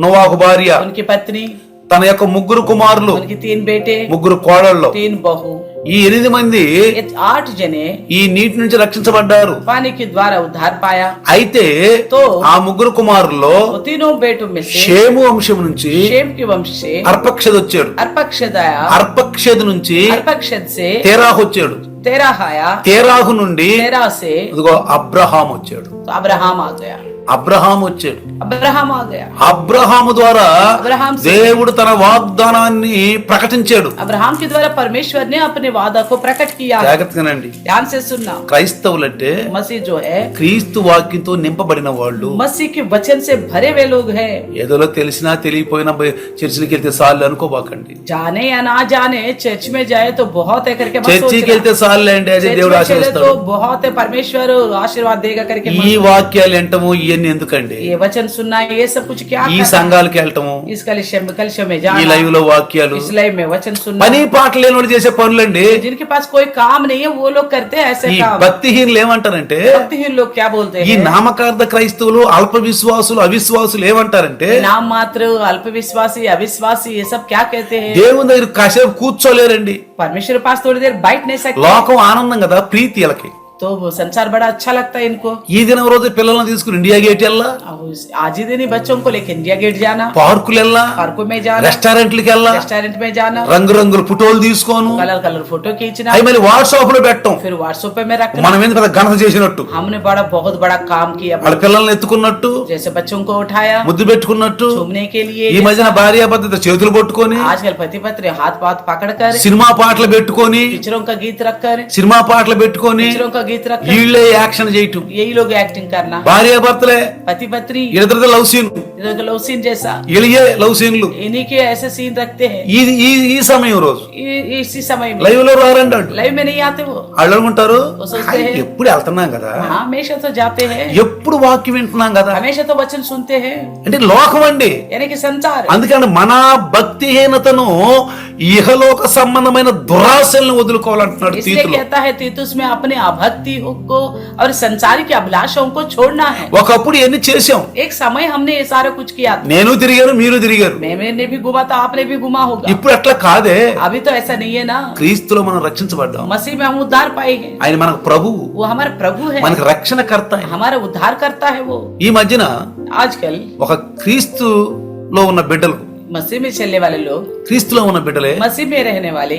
నోవాహు భార్య, उनकी पत्नी, తన యొక్క 3 కుమారులు, उनकी 3 बेटे, 3 కోడళ్ళు. 3 बहू। ఈ 8 మంది ये 8 जने ఈ నీటి నుంచి రక్షించబడ్డారు. पानी के द्वारा उद्धार पाया। అయితే तो ఆ 3 కుమారుల్లో वो तीनों बेटों में से షేము వంశం నుంచి शेम के वंश से అర్పక్షద్ వచ్చాడు. अर्पक्षद आया, అర్పక్షద్ నుంచి अर्पक्षद से తేరాహు వచ్చాడు. तेराह आया, తేరాహు నుండి तेराह से ఇదిగో అబ్రహాం వచ్చాడు. तो अब्राहम आ गया, అబ్రహాం వచ్చాడు. अब्राहम आ गया। అబ్రహాము ద్వారా अब्राहम से దేవుడు తన వాగ్దానాన్ని ప్రకటించాడు. अब्राहम के द्वारा परमेश्वर ने अपने वादा को प्रकट किया। జాగ్రత్తగానండి. ध्यान से सुनना, క్రైస్తవులంటే मसीह जो है క్రీస్తు వాక్యంతో నింపబడిన వాళ్ళు. मसीह के वचन से भरे हुए लोग हैं। ఏదోలో తెలిసినా తెలియపోయినా చర్చికి వెళ్తే సార్లు అనుకోబాకండి. जाने या ना जाने चर्च में जाए तो बहुत है करके मत చర్చికి सोचना। వెళ్తే సార్లు అండి, అదే चर्च దేవుడు में चले ఆశీర్వదిస్తాడు. तो बहुत है, परमेश्वर आशीर्वाद देगा करके ఈ मत। వాక్యాలు వింటము ఇవన్నీ ఎందుకండి? ये वचन सुनना ये सब कुछ क्या ఈ करना? సంఘాలకి వెళ్ళటము, इस कलिशे में ఈ जाना, లైవ్ లో వాక్యాలు, इस लाइव में वचन सुनना। పని పాట లేని వాడు చేసే పనులండి. जिनके पास कोई काम नहीं है वो लोग करते हैं ऐसे ఈ काम। భక్తిహీనులు ఏమంటారంటే, भक्तिहीन लोग क्या बोलते ఈ हैं? నామకార్థ క్రైస్తవులు, అల్ప విశ్వాసులు, అవిశ్వాసులు ఏమంటారంటే, नाम मात्र, अल्प विश्वासी, अविश्वासी, ये सब क्या कहते हैं? దేవుని దగ్గర కాసేపు కూర్చోలేరండి. परमेश्वर के पास थोड़ी देर बैठ नहीं सकते। లోకం ఆనందం కదా, ప్రీతి వీళ్ళకి. तो वो संसार बड़ा अच्छा लगता है इनको। ఈ దినం రోజు పిల్లల్ని తీసుకుని ఇండియా గేట్ వెళ్ళా, आज ही दिन ही बच्चों को लेकर इंडिया गेट जाना, పార్కులు వెళ్ళా, पार्कों में जाना, రెస్టారెంట్లకి వెళ్ళా, रेस्टोरेंट में जाना, రంగురంగుల ఫోటోలు తీసుకోను, कलर कलर फोटो खींचना, అవి మళ్ళీ వాట్సాప్ లో పెట్టడం. फिर व्हाट्सएप पे में रखना। మనం ఏంది పెద్ద ఘనత చేసినట్టు, हमने बड़ा बहुत बड़ा काम किया, వాళ్ళ పిల్లల్ని ఎత్తుకున్నట్టు, जैसे बच्चों को उठाया ముద్దు పెట్టుకున్నట్టు. चूमने के लिए। ఈ మధ్యన భార్య భర్త చేతులు పట్టుకొని आजकल पति पत्नी हाथ पाथ पकड़कर సినిమా పాటలు పెట్టుకొని, पिक्चरों का गीत रखकर, సినిమా పాటలు పెట్టుకొని पिक्चरों का गीत रखकर వీళ్ళే యాక్షన్ చేయటం. यही लोग एक्टिंग करना। భార్య భర్తలే पति पत्नी ఇద్దరితో లవ్ సీన్, इधर लव सीन जैसा ఇలియే లవ్ సీన్లు इन्हीं के ऐसे सीन रखते हैं। ఈ ఈ ఈ సమయం రోజు इसी समय में లైవ్ లో రారండి వాళ్ళు. लाइव में नहीं आते वो వాళ్ళు అనుకుంటారు वो सोचते हैं ఎప్పుడు వెళ్తున్నాం కదా, हाँ हमेशा तो जाते हैं, ఎప్పుడు వాక్యం వింటున్నాం కదా, हमेशा तो वचन सुनते हैं, అంటే లోకం అండి. यानी कि संसार। అందుకని మన భక్తిహీనతను ఇహలోక సంబంధమైన దురాశలను వదులుకోవాలంటున్నాడు इसलिए తీతులో. कहता है तीतुस में अपने अभक्ति को और संसारिक अभिलाषाओं को छोड़ना है। ఒకప్పుడు ఎన్ని చేశాం, एक समय हमने ये सारा कुछ किया था, నేను తిరిగాను మీరు తిరిగారు. मैंने भी घुमा था, आपने भी घुमा होगा। ఇప్పుడు అట్లా కాదే, अभी तो ऐसा नहीं है ना, క్రీస్తులో మనం రక్షించబడ్డాం. मसीह में हम उद्धार पाए हैं, ఆయన మనకు ప్రభువు, वो हमारा प्रभु है, మనకు రక్షణకర్త ఆయన. हमारा उद्धार करता है वो। ఈ మధ్యన आजकल ఒక క్రీస్తులో ఉన్న బిడ్డలు, मसीह में चलने वाले लोग, క్రీస్తులో ఉన్న బిడ్డలే मसीह में रहने वाले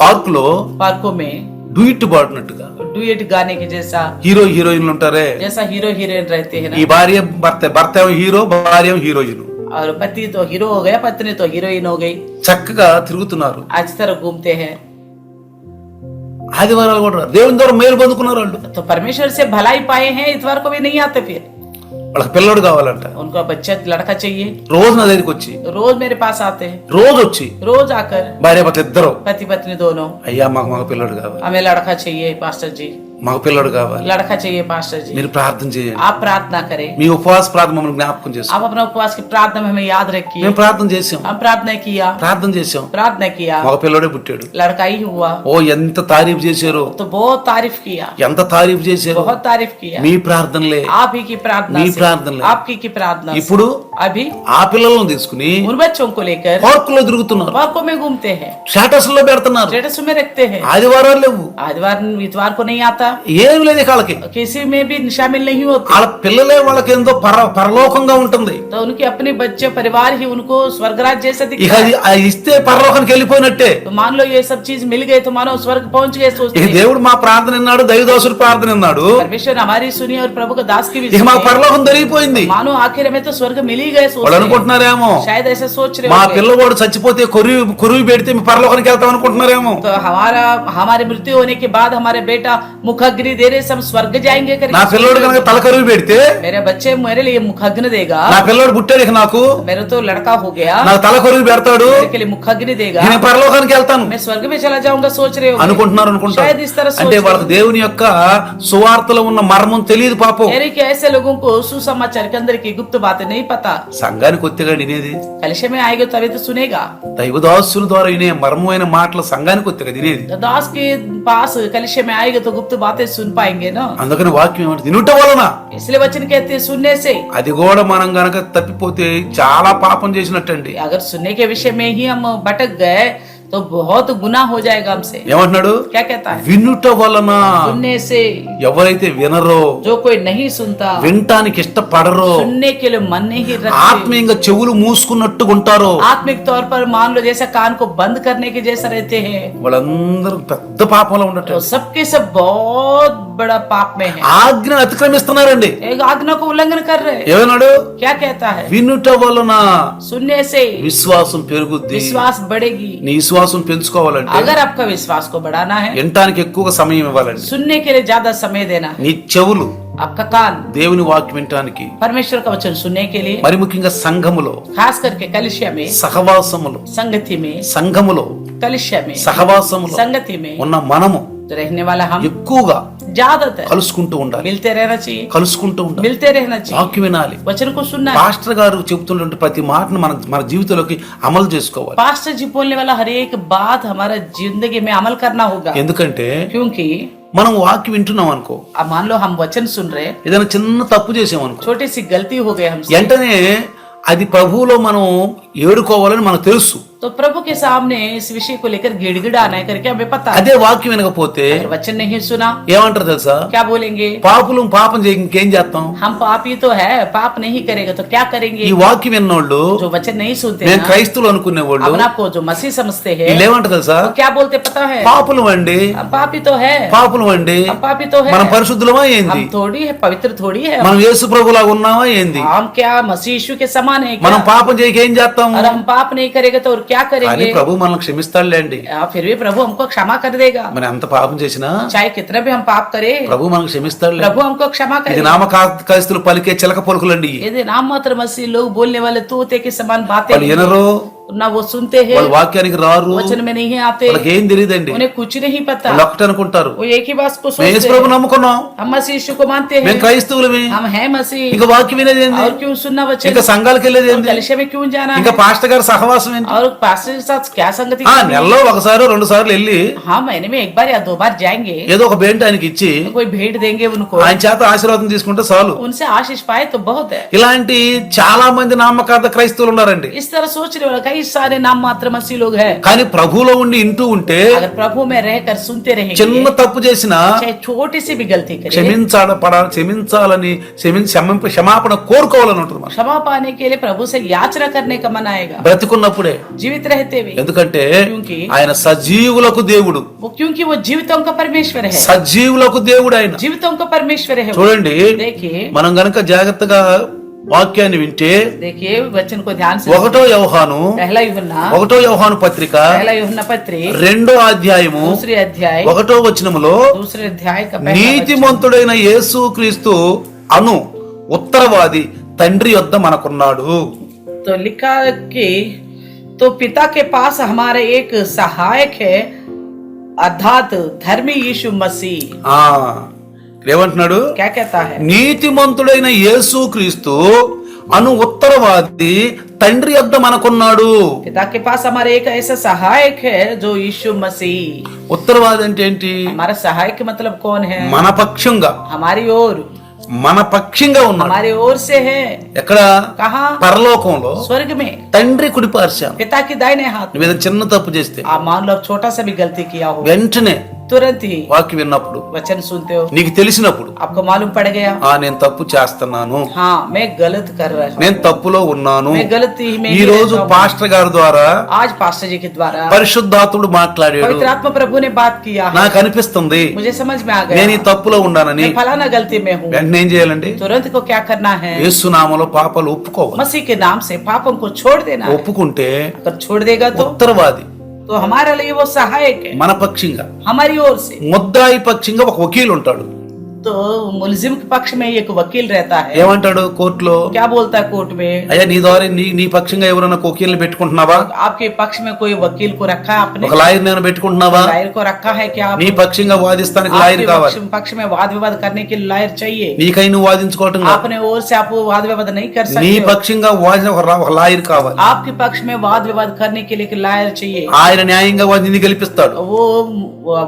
పార్క్ లో पार्कों में డూయిట్ పాడినట్టుగా डुएट गाने के जैसा, హీరో హీరోయిన్లు ఉంటారే, जैसा हीरो हीरोइन रहते हैं ఈ ना, భార్య భర్త, భర్త ఏమో హీరో, భార్య ఏమో హీరోయిన్, और पति तो हीरो हो गया, पत्नी तो हीरोइन हो गई, చక్కగా తిరుగుతున్నారు. आज तरह घूमते हैं। ఆదివారాలు కూడా దేవుని ద్వారా మేలు పొందుకున్నారు వాళ్ళు. तो परमेश्वर से भलाई पाए हैं, इतवार को भी नहीं आते, फिर వాళ్ళకి పిల్లడు కావాలంట. उनको बच्चा लड़का चाहिए, రోజు నా దగ్గరికి వచ్చి, रोज मेरे पास आते हैं, రోజు వచ్చి रोज आकर భార్య భర్త ఇద్దరు, पति पत्नी दोनों, అయ్యా మాకు మగ పిల్లడు కావాలి, हमें लड़का चाहिए पास्टर जी, మగ పిల్లడు కావాలి, लड़का चाहिए पास्टर जी, మీరు ప్రార్థన చేయండి. आप प्रार्थना करें, మీ ఉపవాస ప్రార్థన మమ్మల్ని జ్ఞాపకం చేస్తాం. आप अपना उपवास की प्रार्थना में हमें याद रखिए। మేము ప్రార్థన చేసాం, हम प्रार्थना किया, प्रार्थना किया, మగ పిల్లడే పుట్టాడు. लड़का ही हुआ, ఓ ఎంత తారీఫ్ చేశారో, तो बहुत तारीफ किया, ఎంత తారీఫ్ చేశారో. बहुत तारीफ किया। మీ ప్రార్థనలే, आप ही की प्रार्थना మీ से, ప్రార్థనలే. आपकी की प्रार्थना से। ఇప్పుడు अभी ఆ పిల్లలను తీసుకుని उन बच्चों को लेकर పార్క్ లో తిరుగుతున్నారు, पार्कों में घूमते हैं, స్టేటస్ లో పెడుతున్నారు. स्टेटस में रखते हैं। ఆదివారాలు లేవు, आदिवार इतवार को नहीं आता, ఏమి లేదు వాళ్ళకి. किसी में भी शामिल नहीं होते, వాళ్ళ పిల్లలే వాళ్ళకి ఎంతో పరలోకంగా ఉంటుంది. तो उनके अपने बच्चे परिवार ही उनको स्वर्गराज जैसा ఇక दिखता है। అది ఇస్తే పరలోకానికి వెళ్ళిపోయినట్టే. तो मान लो ये सब चीज मिल गए तो मानो स्वर्ग पहुंच गए, सोचते ఇక हैं। దేవుడు మా ప్రార్థన విన్నాడు, దైవదాసుడు ప్రార్థన విన్నాడు, परमेश्वर हमारी सुनी और प्रभु का दास की भी ఇక మా सुनी। పరలోకం దొరికిపోయింది. मानो आखिर में तो स्वर्ग मिल ही गए, వాళ్ళు सोचते हैं। అనుకుంటున్నారేమో, शायद ऐसा सोच रहे మా होंगे। పిల్లవాడు చచ్చిపోతే కొరువి పెడితే మీ పరలోకానికి వెళ్తాం అనుకుంటున్నారేమో. तो हमारे मृत्यु होने के बाद हमारे बेटा मुखग्नि दे रहे, सब स्वर्ग जाएंगे నా करके। పిల్లవాడు కనుక తల కరువు పెడితే, मेरे बच्चे मेरे लिए मुखग्नि देगा, నా పిల్లవాడు పుట్టాడు ఇక నాకు, मेरा तो लड़का हो गया, నాకు తల కరువు పెడతాడు, मेरे के लिए मुखग्नि देगा, నేను పరలోకానికి వెళ్తాను मैं स्वर्ग में चला जाऊंगा, सोच रहे हो। అనుకుంటున్నారు. शायद इस तरह सोच అంటే रहे వాళ్ళకి हो। దేవుని యొక్క సువార్తలో ఉన్న మర్మం తెలియదు పాపం. यानी कि ऐसे लोगों को सुसमाचार के अंदर की गुप्त बातें नहीं पता। సంఘానికి కొత్తగా వినేది, कलश में आएगा तभी तो सुनेगा। దైవదాసుల ద్వారా వినే మర్మమైన మాటలు సంఘానికి కొత్తగా వినేది. तो दास के पास कलश में आएगा तो गुप्त बातें सुन पाएंगे ना। అందుకని వాక్యం ఏమంటే వినుట వలన, इसलिए वचन कहते हैं सुनने से। అది కూడా మనం గనక తప్పిపోతే చాలా పాపం చేసినట్టండి. अगर सुनने के विषय में ही हम भटक गए तो बहुत गुनाह हो जाएगा हमसे। ఏమంటున్నాడు? क्या कहता है? వినుట వలన. सुनने से। ఎవరైతే వినరో, जो कोई नहीं सुनता, వినటానికి ఇష్టపడరో, सुनने के लिए मन नहीं रखते, ఆత్మీయంగా చెవులు మూసుకున్నట్టుగా ఉంటారో, आत्मिक तौर पर मान लो जैसे कान को बंद करने के जैसा रहते हैं, వాళ్ళందరూ పెద్ద పాపంలో ఉండటం. तो सबके सब बहुत बड़ा पाप में है, ఆజ్ఞ అతిక్రమిస్తున్నారండి. एक आज्ञा को उल्लंघन कर रहे हैं। ఏమన్నాడు? क्या कहता है? వినుట వలన सुनने से విశ్వాసం పెరుగుద్ది. विश्वास बढ़ेगी। నీ విశ్వాసం పెంచుకోవాలంటే अगर आपका विश्वास को बढ़ाना है, వినటానికి ఎక్కువగా సమయం ఇవ్వాలండి. सुनने के लिए ज्यादा समय देना है। నీ చెవులు आपका कान దేవుని వాక్యం వినటానికి, परमेश्वर का वचन सुनने के लिए, మరి ముఖ్యంగా సంఘములో, खास करके कलिसिया में, సహవాసములో, संगति में, సంఘములో, कलिसिया में, సహవాసములో संगति में ఉన్న మనము रहने वाला हम ఎక్కువగా ज्यादातर కలుసుకుంటూ ఉండాలి. मिलते रहना चाहिए, కలుసుకుంటూ ఉండాలి, मिलते रहना चाहिए, వాక్యం వినాలి. वचन को सुनना है। పాస్టర్ గారు చెబుతున్నటువంటి ప్రతి మాటను మన జీవితంలోకి అమలు చేసుకోవాలి. पास्टर जी बोलने वाला हर एक बात हमारा जिंदगी में अमल करना होगा। ఎందుకంటే क्योंकि మనం వాక్యం వింటున్నాం అనుకో, अब मान लो हम वचन सुन रहे, ఏదైనా చిన్న తప్పు చేసామనుకో, छोटी सी गलती हो गई हमसे, వెంటనే అది ప్రభువులో మనం ఏడుకోవాలని మనకు తెలుసు. तो प्रभु के सामने इस विषय को लेकर गिड़गिड़ाना है करके हमें पता है। అదే వాక్యం వినకపోతే अगर वचन नहीं सुना ఏమంటారు తెలుసా? क्या बोलेंगे? పాపులు పాపం చేయ ఇంకేం చేస్తాం? हम पापी तो है, पाप नहीं करेगा तो क्या करेंगे? ఈ వాక్యం విన్నోళ్ళు, जो वचन नहीं सुनते నేను ना, క్రైస్తువులు అనుకునేవాళ్ళు अपने आप को जो मसीह समझते हैं, వీళ్ళు ఏమంటారు తెలుసా? तो क्या बोलते पता है? పాపులు అండి, हम पापी तो है, పాపులు అండి, हम पापी तो है, మనం పరిశుద్ధులమా ఏంది? हम थोड़ी है, पवित्र थोड़ी है, మనం యేసు ప్రభులాగా ఉన్నామా ఏంది? हम क्या मसीह यीशु के समान है क्या? మనం పాపం చేయక ఏం చేస్తాము? और हम पाप नहीं करेगा तो और क्या కానీ करेंगे? ప్రభు మనల్ని క్షమిస్తాడులేండి. फिर भी प्रभु हमको क्षमा कर देगा। మనం ఎంత పాపం చేసినా चाहे कितना भी हम पाप करें, ప్రభు మనల్ని క్షమిస్తాడులే. प्रभु हमको क्षमा ఇది करेगा। నామకాస్తులు పలికే చిలక పలుకులండి. यदि नाम मात्र मसीह लोग बोलने वाले तोते के समान बातें వాళ్ళు వినరు, ना वो सुनते हैं, వాళ్ళు వాక్యానికి రారు, वचन में नहीं आते, వాళ్ళకి ఏం తెలియదండి. उन्हें कुछ नहीं पता। వాళ్ళు ఒకటి అనుకుంటారు, वो एक ही बात को మేము सोचते యేసు ప్రభు हैं, నమ్ముకున్నాం, हम मसीह यीशु को मानते మేము हैं, క్రైస్తవులమే, हम हैं मसीह, ఇంకా వాక్యం వినేది ఏంది, और क्यों सुनना वचन, ఇంకా సంఘాలకు వెళ్ళేది और ఏంది, कलीसिया में क्यों जाना ఇంకా है, పాస్టర్ గారి సహవాసం ఏంటి. और पास्टर के साथ क्या संगति ఆ करनी है? నెలలో ఒకసారి రెండు సార్లు వెళ్ళి हाँ, महीने में एक बार या 2 बार जाएंगे, ఏదో ఒక బెంట్ ఆయనకి ఇచ్చి कोई भेंट देंगे उनको, ఆయన చేత ఆశీర్వాదం తీసుకుంటే చాలు. उनसे आशीष पाए तो बहुत है। ఇలాంటి చాలా మంది నామకార్థ క్రైస్తవులు ఉన్నారండి. इस तरह सोचने वाले कई सारे नाम मात्र मसीह लोग हैं। కానీ ప్రభువులో ఉండి ఇంటూ ఉంటే अगर प्रभु में रहकर सुनते रहेंगे, చిన్న తప్పు చేసినా चाहे छोटी सी भी गलती करें, క్షమించాలని క్షమాపణ కోరుకోవాలని ఉంటుంది. మనం क्षमा पाने के लिए प्रभु से याचना करने का मन आएगा, బ్రతికున్నప్పుడే. जीवित रहते हुए, ఎందుకంటే क्योंकि ఆయన సజీవులకు దేవుడు, क्योंकि वो जीवितों का परमेश्वर है, సజీవులకు దేవుడు ఆయన. जीवितों का परमेश्वर है। చూడండి, देखिए మనం గనక జాగ్రత్తగా వాక్యాన్ని వింటే देखिए वचन को ध्यान से, ఒకటో యోహాను पहला यूहन्ना పత్రిక पत्री 2వ అధ్యాయము दूसरे अध्याय 1వ వచనములో दूसरे अध्याय का पहला वचन। నీతిమంతుడైన యేసుక్రీస్తు అను ఉత్తరవాది తండ్రి యొద్ద మనకున్నాడు. तो लिखा कि तो पिता के पास हमारे एक सहायक है, अर्थात धर्मी यीशु मसीह। ఆ ఏమంటున్నాడు? क्या कहता है? నీతిమంతుడైన యేసుక్రీస్తు అను ఉత్తరవాది తండ్రి యొద్ద మనకున్నాడు. पिता के पास हमारे एक ऐसा सहायक है जो यीशु मसीह। ఉత్తరవాది అంటే ఏంటి? हमारा सहायक मतलब कौन है? మన పక్షంగా, हमारी ओर, మన పక్షంగా ఉన్నాడు. हमारे ओर से है। ఎక్కడ? कहाँ? పరలోకంలో स्वर्ग में, తండ్రి కుడి పార్శ్వం. पिता की दाहिने हाथ। నువ్వు ఏదైనా చిన్న తప్పు చేస్తే आप मान लो छोटा सा भी गलती किया हो, వెంటనే तुरंत ही వాక్యం విన్నప్పుడు, वचन सुनते हो, నీకు తెలిసినప్పుడు, आपको मालूम पड़ गया, నేను తప్పు చేస్తున్నాను, हाँ मैं गलत कर रहा हूँ, నేను తప్పులో ఉన్నాను. मैं गलती में ఈ రోజు పాస్టర్ గారి ద్వారా, आज पास्टर जी के द्वारा పరిశుద్ధాత్ముడు మాట్లాడాడు. पवित्र आत्मा प्रभु ने बात किया है, నాకు అనిపిస్తుంది मुझे समझ में आ నేను ఈ गया, తప్పులో ఉన్నానని. मैं फलाना गलती में हूँ। వెంటనే ఏం చేయాలండి? तुरंत को क्या करना है? యేసు నామములో పాపాలు ఒప్పుకోవాలి. मसीह के नाम से पापों को छोड़ देना है। ఒప్పుకుంటే अगर छोड़ देगा तो ఉత్తరవాది हमारे लिए वो सहायक है, మన పక్షంగా, हमारी ओर से। ముద్దాయి పక్షంగా ఒక వకీలు ఉంటాడు. तो मुलजिम के पक्ष में एक वकील रहता है, ఏమంటాడు కోర్టులో? क्या बोलता है कोर्ट में? అయ్యా నీ ద్వారా నీ పక్షంగా ఎవరైనా వకీల్ని పెట్టుకుంటున్నావా? आपके पक्ष में कोई वकील को रखा है आपने? ఒక లాయర్ నేను పెట్టుకుంటున్నావా? लायर को रखा है क्या? నీ పక్షంగా వాదిస్తానికి లాయర్ आपके కావాలి. पक्ष में वाद विवाद करने के लिए लायर चाहिए। నీకై నువ్వు వాదించుకోవటం కాదు. अपने ओर से आप वाद विवाद नहीं कर నీ सकते हो। పక్షంగా వాదించిన ఒక లాయర్ కావాలి. आपके पक्ष में वाद विवाद करने के लिए एक लायर चाहिए। ఆయన న్యాయంగా నిన్ను గెలిపిస్తాడు, वो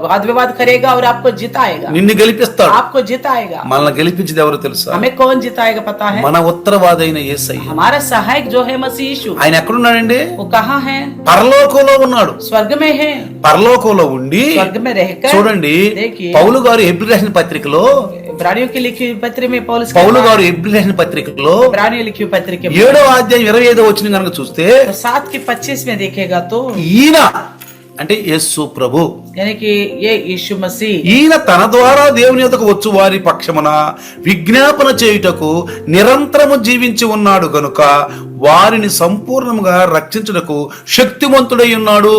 वाद विवाद करेगा और आपको जिताएगा, నిన్ను గెలిపిస్తాడు. आपको जिताएगा। మనల్ని గెలిపించేది ఎవరో తెలుసా? हमें कौन जिताएगा पता है? మన ఉత్తరవాదైన యేసయ్య. हमारा सहायक जो है मसीह यीशु। ఆయన ఎక్కడున్నాడండి? वो कहाँ है? పరలోకంలో ఉన్నాడు. स्वर्ग में है। పరలోకంలో ఉండి स्वर्ग में रहकर చూడండి, देखिए, పౌలు గారు హెబ్రీ రాసిన పత్రికలో, इब्रानियों की लिखी पत्र में పౌలు గారు హెబ్రీ రాసిన పత్రికలో इब्रानियों लिखी पत्र के 7వ అధ్యాయం 25వ వచనం కనుక చూస్తే, 7 के 25 में देखेगा तो ఈయన అంటే యేసు ప్రభు, यानी कि ये यीशु मसीह, ఈయన తన ద్వారా దేవుని యొద్దకు వచ్చు వారి పక్షమున విజ్ఞాపన చేయుటకు నిరంతరము జీవించి ఉన్నాడు గనుక వారిని సంపూర్ణంగా రక్షించుటకు శక్తిమంతుడై ఉన్నాడు.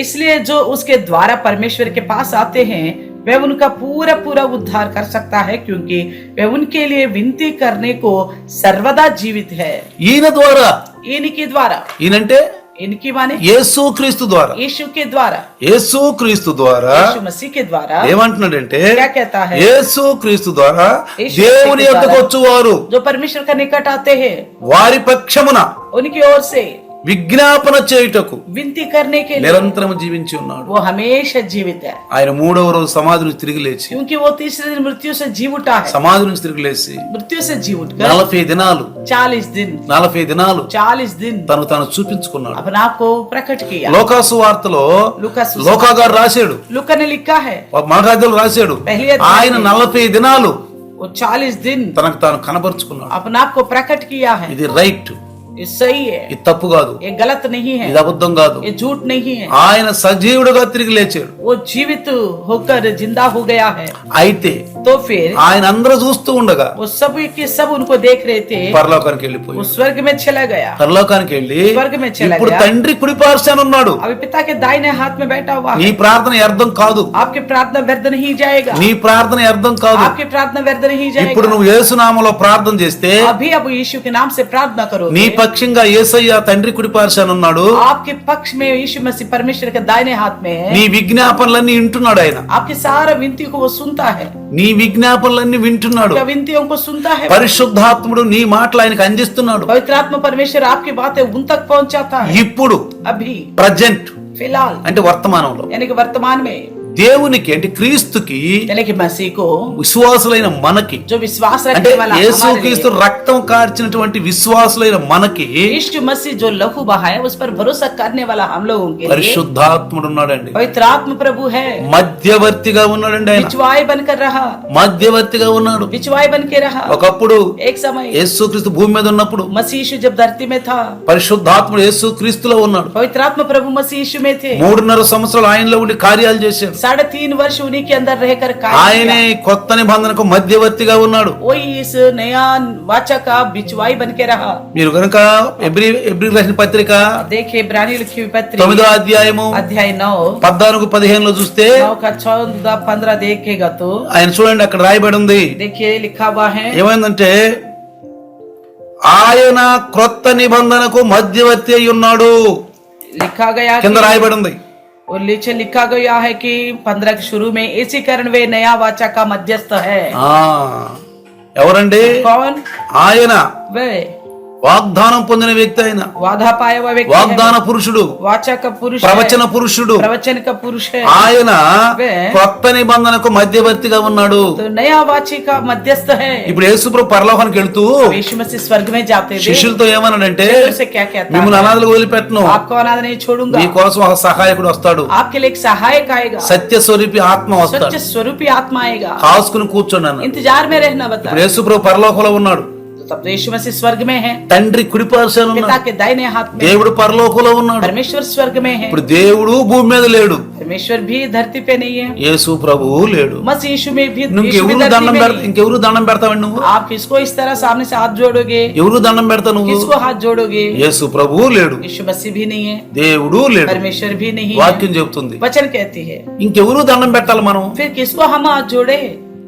इसलिए जो उसके द्वारा परमेश्वर के पास आते हैं वह उनका पूरा पूरा उद्धार कर सकता है, क्योंकि वह उनके लिए विनती करने को सर्वदा जीवित है। ఈయన ద్వారా, इनके द्वारा, ఈయనంటే इनकी माने యేసుక్రీస్తు ద్వారా, यीशु के द्वारा, యేసుక్రీస్తు ద్వారా यीशु मसीह के द्वारा। ఏమంటున్నాడంటే, क्या कहता है? యేసుక్రీస్తు ద్వారా యేసు దేవుని యొద్దకు వచ్చువారు जो परमेश्वर का निकट आते हैं వారి పక్షమున उनकी ओर से విజ్ఞాపన చేయుటకు विनती करने के लिए నిరంతరం జీవించి ఉన్నాడు. वो हमेशा जीवित है, ఆయన 3వ రోజు సమాధి నుంచి తిరిగి లేచి, क्योंकि वो तीसरे दिन मृत्यु से जी उठा है। సమాధి నుంచి తిరిగి లేచి मृत्यु से जी उठकर 40 దినాలు 40 दिन 40 दिन తను చూపించుకున్నాడు. अपने आप को प्रकट किया। లోకాసు వార్తలో लूका లోకా గారు రాశాడు, लूका ने लिखा है, మగాదులు రాశాడు, पहली अध्याय ఆయన 40 దినాలు वो 40 दिन తనకు తాను కనబరుచుకున్నాడు. अपने आप को प्रकट किया है। ఇది రైట్. ये सही है, ఇది తప్పు కాదు, ये गलत नहीं है, ఇది అబద్ధం కాదు. ये झूठ नहीं है. ఆయన సజీవుడుగా తిరిగి లేచాడు. वो जीवित होकर जिंदा हो गया है. అయితే तो फिर ఆయన అందరూ చూస్తూ ఉండగా वो सब के सब उनको देख रहे थे. పరలోకానికి वो వెళ్ళిపోయాడు. स्वर्ग में चला गया. పరలోకానికి వెళ్ళి स्वर्ग में चला ఇప్పుడు गया. తండ్రి కుడిపార్శ్వాన ఉన్నాడు. अभी पिता के दाहिने हाथ में बैठा हुआ నీ है. ప్రార్థన వ్యర్థం కాదు, आपकी प्रार्थना व्यर्थ नहीं जाएगा. నీ ప్రార్థన వ్యర్థం కాదు. आपकी प्रार्थना व्यर्थ नहीं ఇప్పుడు जाएगा. నువ్వు యేసు నామములో ప్రార్థన చేస్తే अभी अब यीशु के नाम से प्रार्थना करो. నీ పక్షంగా యేసయ్య తండ్రి కుడిపార్శ్వాన ఉన్నాడు. आपके पक्ष में यीशु मसीह परमेश्वर के दाहिने हाथ में है. నీ విజ్ఞాపనలన్నీ వింటున్నాడు ఆయన. आपकी सारा विनती को वो सुनता है. నీ విజ్ఞాపనలన్నీ వింటున్నాడు. क्या विनतियों को सुनता है. పరిశుద్ధాత్ముడు నీ మాటలు ఆయనకు అందిస్తున్నాడు. पवित्र आत्मा परमेश्वर आपकी बातें उन तक पहुंचाता है. ఇప్పుడు अभी ప్రజెంట్ फिलहाल అంటే వర్తమానంలో यानी कि वर्तमान में దేవునికి అంటే క్రీస్తుకి यानी कि मसीह को విశ్వాసులైన మనకి जो विश्वास అంటే रखने वाला యేసు हमारे క్రీస్తు लिए, రక్తం కార్చినటువంటి విశ్వాసులైన మనకి यीशु मसीह जो लहू बहाया उस पर भरोसा करने वाला हम लोगों के लिए పరిశుద్ధాత్ముడు ఉన్నాడండి. पवित्र आत्मा प्रभु है. మధ్యవర్తిగా ఉన్నాడండి ఆయన. बिचवाई बनकर रहा. మధ్యవర్తిగా ఉన్నాడు. बिचवाई बन के रहा. ఒకప్పుడు एक समय యేసు క్రీస్తు భూమి మీద ఉన్నప్పుడు मसीह यीशु जब धरती में था, పరిశుద్ధాత్ముడు యేసు క్రీస్తులో ఉన్నాడు. पवित्र आत्मा प्रभु मसीह यीशु में थे. 3.5 సంవత్సరాలు ఆయనలో ఉండి కార్యాలు చేశాడు. 3.5 वर्ष उन्हीं के अंदर रहकर कार्य ఆయనే किया. కొత్త నిబంధనకు మధ్యవర్తిగా ఉన్నాడు. वही इस नया वाचा का बिचवाई बन के रहा. మీరు కనుక ఎబ్రీ రాసిన పత్రిక देखिए इब्रानी लिखी हुई पत्री 9వ అధ్యాయము अध्याय 9 14-15 చూస్తే 9 का 14-15 देखेगा तो ఆయన చూడండి అక్కడ రాయబడి ఉంది. देखिए लिखा हुआ है. ఏమైందంటే ఆయన క్రొత్త నిబంధనకు మధ్యవర్తి అయి ఉన్నాడు. लिखा गया కింద कि రాయబడి ఉంది. और नीचे लिखा गया है कि 15 के शुरू में इसी कारण वे नया वाचा का मध्यस्थ है. ఆ ఎవరండి कौन? ఆయన? वे వాగ్దానం పొందిన వ్యక్తి ఆయన. वादा पाया हुआ व्यक्ति వాగ్దాన है. పురుషుడు, वाचा का पुरुष ప్రవచన है. పురుషుడు. प्रवचन का पुरुष है. ఆయన వే కొత్త నిబంధనకు మధ్యవర్తిగా ఉన్నాడు. तो नया वाची का मध्यस्थ है. ఇప్పుడు యేసుప్రభు పరలోకానికి వెళ్తూ यीशु मसीह स्वर्ग में जाते हुए శిష్యులతో ఏమన్నాడంటే उसे क्या कहता మిమ్మల్ని है? అనాథలుగా వదిలిపెట్టను, आपको अनाथ नहीं छोड़ूंगा. మీకోసం ఒక సహాయకుడు వస్తాడు, आपके लिए एक सहायक आएगा. సత్య స్వరూపి ఆత్మ వస్తాడు, सत्य स्वरूपी आत्मा आएगा. కాసుకుని కూర్చోండి. इंतजार में रहना बता. ఇప్పుడు యేసుప్రభు పరలోకంలో ఉన్నాడు. तब तो यीशु मसीह स्वर्ग में है. తండ్రి కుడిపార్శ్వాన पिता ఉన్నాడు. के दाहिने हाथ में. దేవుడు పరలోకంలో ఉన్నాడు. परमेश्वर स्वर्ग में है. ఇప్పుడు దేవుడు భూమి మీద లేడు, परमेश्वर भी धरती पे नहीं है. యేసు ప్రభువు లేడు. मसीह यीशु में भी यीशु भी ఇంకెవరు धरती దండం में పెడతా, नहीं. ఇంకెవరు దండం పెడతావండి నువ్వు? आप किसको इस तरह सामने से हाथ जोड़ोगे? ఎవరు దండం పెడతా నువ్వు? किसको हाथ जोड़ोगे? యేసు ప్రభువు లేడు, यीशु मसीह भी नहीं है. దేవుడు లేడు. परमेश्वर भी नहीं है. వాక్యం చెబుతుంది. वचन कहती है. ఇంకెవరు దండం పెట్టాలి మనం? फिर किसको हम हाथ जोड़े?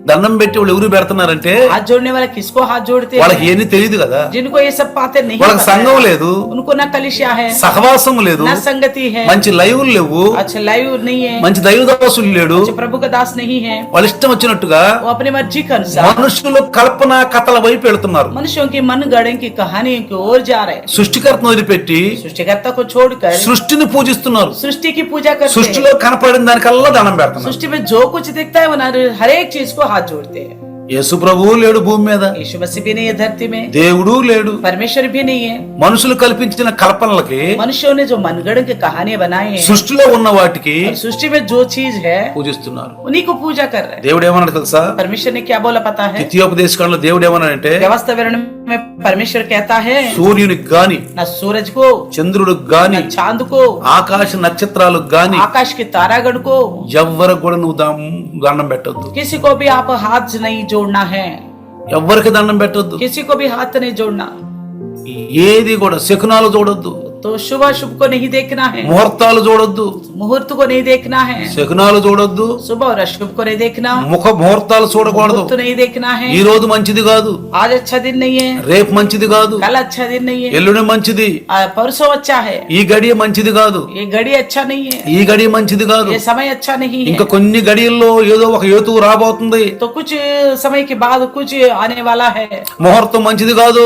దండం పెట్టి వాళ్ళు ఎవరు పెడుతున్నారంటే हाथ जोड़ने वाला किसको हाथ जोड़ते వాళ్ళకి हैं? ఏమీ తెలియదు కదా. जिनको ये सब बातें नहीं వాళ్ళకి पता సంఘం है. లేదు, उनको न कलिशा है, సహవాసం లేదు, न संगति है, మంచి లైవ్లు లేవు, अच्छा लाइव नहीं है, మంచి దైవదాసులు లేడు. अच्छा प्रभु का दास नहीं है. వాళ్ళ ఇష్టం వచ్చినట్టుగా वो अपनी मर्जी के अनुसार మనుషులు కల్పన కథల వైపు వెళ్తున్నారు. मनुष्यों की मन गढ़ने की कहानी की ओर जा रहे हैं. సృష్టికర్తను వదిలిపెట్టి सृष्टिकर्ता को छोड़कर సృష్టిని పూజిస్తున్నారు. सृष्टि की पूजा करते సృష్టిలో हैं. కనపడిన దానికల్లా దండం పెడుతున్నారు. सृष्टि में जो कुछ दिखता है वो हर एक चीज को हाथ जोड़ते हैं. యేసు ప్రభువు లేడు భూమి మీద, यीशु मसीह भी नहीं है धरती में. దేవుడు లేడు. परमेश्वर भी नहीं है. మనుషులు కల్పించిన కల్పనలకి, मनुष्यों ने जो मनगढ़ की कहानियां बनाई हैं, సృష్టిలో ఉన్న వాటికి और सृष्टि में जो चीज है పూజిస్తున్నారు. उन्हीं को पूजा कर रहे हैं. దేవుడు ఏమన్నాడు తెలుసా? परमेश्वर ने क्या बोला पता है? ద్వితీయోపదేశకాండలో దేవుడు ఏమన్నాడంటే व्यवस्था विवरण में परमेश्वर कहता है సూర్యునికి గాని, न सूरज को, చంద్రుడికి గాని, न चांद को, ఆకాశ నక్షత్రాలకు గాని आकाश के तारागण को, ఎవ్వరికి కూడా నువ్వు దండం పెట్టొద్దు. किसी को भी आप हाथ नहीं जोड़ना है. ఎవ్వరికి దండం పెట్టొద్దు. किसी को भी हाथ नहीं जोड़ना. ఏది కూడా శకునాలు చూడొద్దు, तो शुभ शुभ को नहीं देखना है. ముహూర్తాలు చూడొద్దు, मुहूर्त को नहीं देखना है. శకునాలు చూడొద్దు, शुभ और अशुभ को नहीं देखना. ముఖ ముహూర్తాలు చూడకూడదు. मुहूर्त नहीं देखना है. ఈ రోజు మంచిది కాదు, आज अच्छा दिन नहीं है, రేపు మంచిది కాదు, कल अच्छा दिन नहीं है, ఎల్లుండి మంచిది, परसों अच्छा है, ఈ గడియ మంచిది కాదు, ये घड़ी अच्छा नहीं है, ఈ గడియ మంచిది కాదు. ये समय अच्छा नहीं है. ఇంకా కొన్ని గడియల్లో ఏదో ఒక హేతువు రాబోతుంది. तो कुछ समय के बाद कुछ आने वाला है. ముహూర్తం మంచిది కాదు.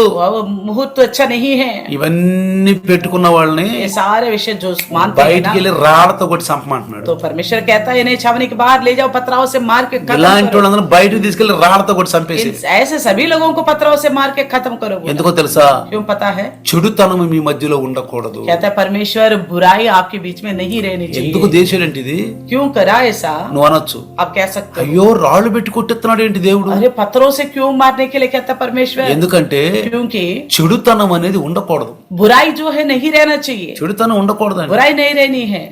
मुहूर्त अच्छा नहीं है. ఇవన్నీ పెట్టుకున్న వాళ్ళని ये सारे विषय जो मानते हैं బయటికి ना, వెళ్ళి రాళ్లతో రాళ్లతో కొట్టి చంపమంటున్నాడు. तो परमेश्वर कहता है इन्हें छावनी के बाहर ले जाओ, पथराव से मार के खत्म ఇలాంటి करो। వాళ్ళందరూ బయటకు తీసుకెళ్లి రాళ్లతో కొట్టి చంపేసి. ऐसे सभी लोगों को पथराव से मार के खत्म करो। ఎందుకో తెలుసా? क्यों पता है? చెడుతనం మీ మధ్యలో ఉండకూడదు. कहता है परमेश्वर बुराई आपके बीच में नहीं रहनी ఎందుకు चाहिए। దేశేంటి ఇది? क्यों करा ऐसा? నువ్వు అనొచ్చు, आप कह सकते हो అయ్యో రాళ్ళు పెట్టి కొట్టెత్తున్నాడు ఏంటి దేవుడు? अरे पत्थरों से क्यों मारने के लिए कहता है परमेश्वर? ఎందుకంటే क्योंकि చెడుతనం అనేది ఉండకూడదు. बुराई जो है नहीं रहना चाहिए, చెడుతనం ఉండకూడదు అండి. बुराई नहीं रहनी है।